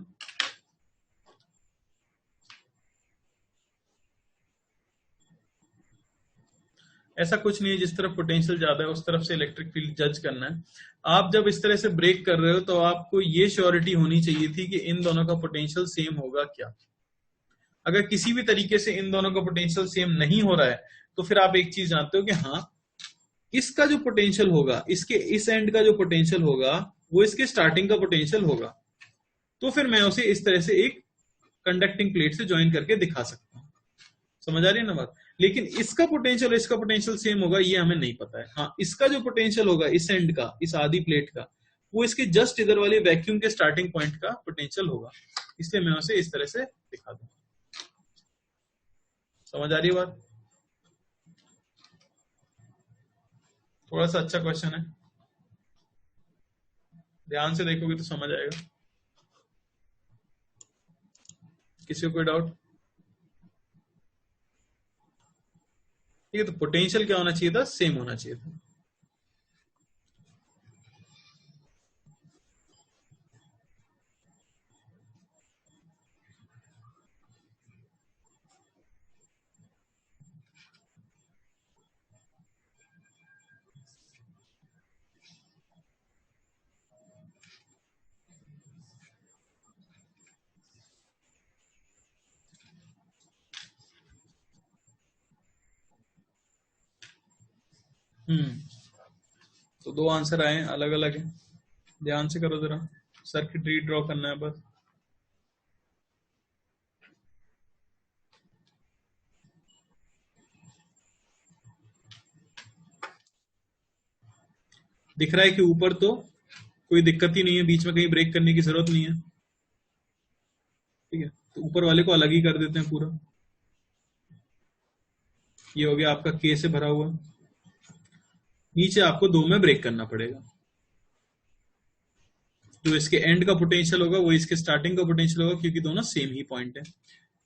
ऐसा कुछ नहीं है, जिस तरफ पोटेंशियल ज्यादा है उस तरफ से इलेक्ट्रिक फील्ड जज करना है। आप जब इस तरह से ब्रेक कर रहे हो तो आपको ये श्योरिटी होनी चाहिए थी कि इन दोनों का पोटेंशियल सेम होगा क्या। अगर किसी भी तरीके से इन दोनों का पोटेंशियल सेम नहीं हो रहा है तो फिर आप एक चीज जानते हो कि हाँ, इसका जो पोटेंशियल होगा, इसके इस एंड का जो पोटेंशियल होगा वो इसके स्टार्टिंग का पोटेंशियल होगा। तो फिर मैं उसे इस तरह से एक कंडक्टिंग प्लेट से ज्वाइन करके दिखा सकता हूं। समझ आ रही है ना बात? लेकिन इसका पोटेंशियल इसका पोटेंशियल सेम होगा ये हमें नहीं पता है। हाँ, इसका जो पोटेंशियल होगा इस एंड का, इस आधी प्लेट का, वो इसके जस्ट इधर वाले वैक्यूम के स्टार्टिंग पॉइंट का पोटेंशियल होगा। इसलिए मैं उसे इस तरह से दिखा दूं। समझ आ रही है बात? थोड़ा सा अच्छा क्वेश्चन है, ध्यान से देखोगे तो समझ आएगा। किसी को कोई डाउट? ठीक है, तो पोटेंशियल क्या होना चाहिए था, सेम होना चाहिए था। तो दो आंसर आए, अलग अलग है, ध्यान से करो जरा, सर्किट ड्रॉ करना है बस। दिख रहा है कि ऊपर तो कोई दिक्कत ही नहीं है, बीच में कहीं ब्रेक करने की जरूरत नहीं है, ठीक है। तो ऊपर वाले को अलग ही कर देते हैं पूरा। ये हो गया आपका के से भरा हुआ, नीचे आपको दो में ब्रेक करना पड़ेगा। जो इसके एंड का पोटेंशियल होगा वो इसके स्टार्टिंग का पोटेंशियल होगा, क्योंकि दोनों सेम ही पॉइंट है।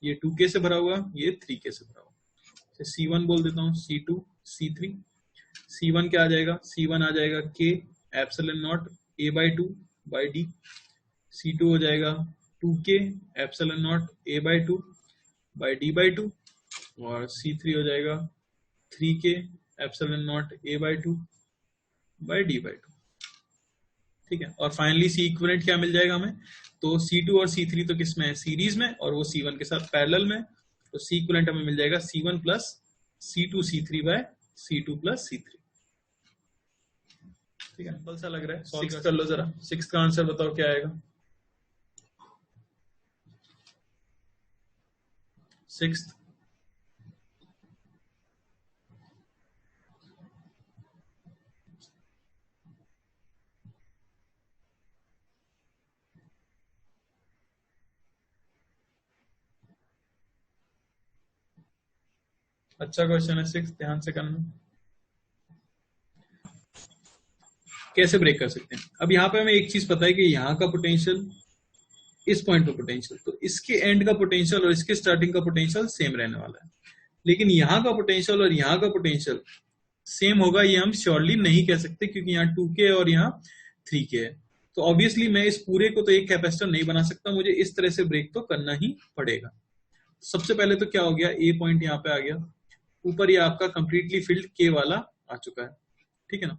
ये 2K से भरा हुआ, ये 3K से भरा हुआ। C1 बोल देता हूँ, C2, C3। C1 क्या आ जाएगा? C1 आ जाएगा K epsilon naught A by 2 by D। C2 हो जाएगा 2K epsilon naught A by 2 by D by 2। और C3 हो जाएगा 3K epsilon naught A by 2 by D by 2, ठीक है। और फाइनली C इक्विवेलेंट क्या मिल जाएगा हमें? तो C2 और C3 तो किस में है? सीरीज में, और वो C1 के साथ पैरेलल में। तो C इक्विवेलेंट हमें मिल जाएगा C1 plus C2 C3 bye C2 plus C3, ठीक है। सिंपल सा लग रहा है, सॉल्व कर लो जरा। 6 का आंसर बताओ क्या आएगा? 6। अच्छा क्वेश्चन है 6, ध्यान से करना। कैसे ब्रेक कर सकते हैं? अब यहाँ पे हमें एक चीज पता है कि यहाँ का पोटेंशियल, इस पॉइंट पे पोटेंशियल, तो इसके एंड का पोटेंशियल और इसके स्टार्टिंग का पोटेंशियल सेम रहने वाला है। लेकिन यहाँ का पोटेंशियल और यहाँ का पोटेंशियल सेम होगा ये हम श्योरली नहीं कह सकते, क्योंकि यहाँ 2K और यहाँ 3K है। तो ऑब्वियसली मैं इस पूरे को तो एक कैपेसिटर नहीं बना सकता, मुझे इस तरह से ब्रेक तो करना ही पड़ेगा। सबसे पहले तो क्या हो गया, ए पॉइंट यहाँ पे आ गया, ऊपर ये आपका कंप्लीटली फिल्ड के वाला आ चुका है, ठीक है ना।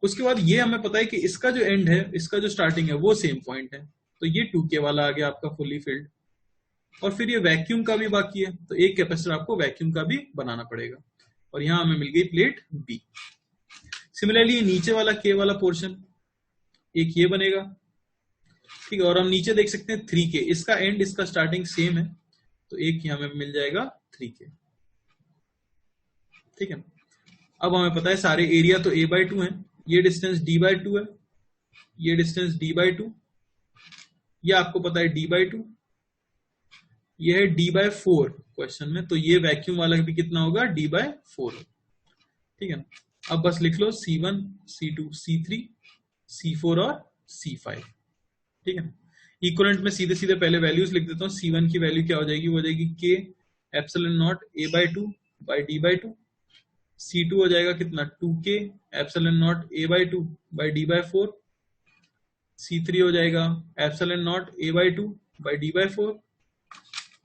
उसके बाद ये हमें पता है कि इसका जो एंड है, इसका जो स्टार्टिंग है वो सेम पॉइंट है, तो ये 2K वाला आ गया आपका फुल्ली फिल्ड। और फिर ये वैक्यूम का भी बाकी है, तो एक कैपेसिटर आपको वैक्यूम का भी बनाना पड़ेगा, और यहां हमें मिल गई प्लेट बी। सिमिलरली नीचे वाला के वाला पोर्शन एक ये बनेगा, ठीक है। और हम नीचे देख सकते हैं 3K, इसका एंड इसका स्टार्टिंग सेम है, तो एक हमें मिल जाएगा 3K, ठीक है। अब हमें पता है सारे एरिया तो A बाई 2 है, ये डिस्टेंस D बाई 2 है, ये डिस्टेंस D बाई 2, ये आपको पता है D बाई 2, ये है D बाई 4 क्वेश्चन में, तो ये वैक्यूम वाला भी कितना होगा? D बाई 4, ठीक है ना। अब बस लिख लो C1, C2, C3, C4 और C5, ठीक है। इक्विवेलेंट में सीधे सीधे पहले वैल्यूज लिख देता हूँ। C1 की वैल्यू क्या हो जाएगी? वो हो जाएगी K epsilon naught A by 2 by D by 2। C2 हो जाएगा कितना? 2K epsilon naught A by 2 by D by 4। C3 हो जाएगा epsilon naught A by 2 by D by 4।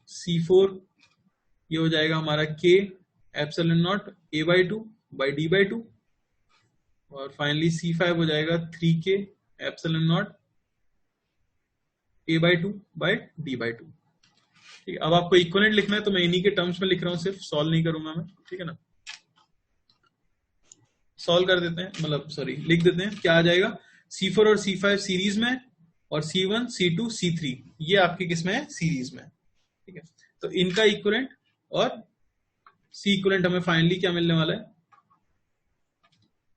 C4 ये हो जाएगा हमारा K epsilon naught A by 2 by D by 2। और फाइनली C5 हो जाएगा 3K epsilon naught A by 2 by D by 2, ठीक है। अब आपको इक्विवेलेंट लिखना है, तो मैं इन्हीं के टर्म्स में लिख रहा हूँ, सिर्फ सॉल्व नहीं करूंगा मैं, ठीक है ना। सॉल्व कर देते हैं, मतलब सॉरी लिख देते हैं। क्या आ जाएगा? C4 और C5 सीरीज में, और C1, C2, C3 ये आपके किसमें है? सीरीज में, ठीक है। तो इनका इक्विवेलेंट और C इक्विवेलेंट हमें फाइनली क्या मिलने वाला है?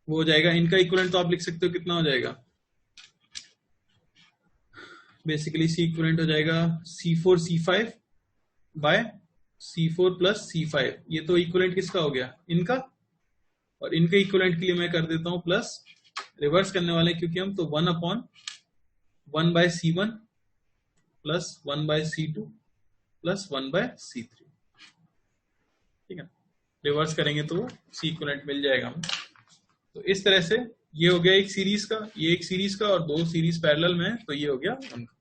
वो हो जाएगा इनका इक्विवेलेंट, तो आप लिख सकते हो कितना हो जाएगा? बेसिकली C इक्विवेलेंट हो जाएगा C4 C5 bye C4 plus C5। ये तो इक्विवेलेंट किसका हो गया? इनका। और इनके इक्विवेलेंट के लिए मैं कर देता हूं प्लस, रिवर्स करने वाले क्योंकि हम, तो 1/1 by C1 plus 1 by C2 plus 1 by C3, ठीक है। रिवर्स करेंगे तो C इक्विवेलेंट मिल जाएगा हमें। तो इस तरह से ये हो गया एक सीरीज का, ये एक सीरीज का, और दो सीरीज पैरेलल में है, तो ये हो गया उनका।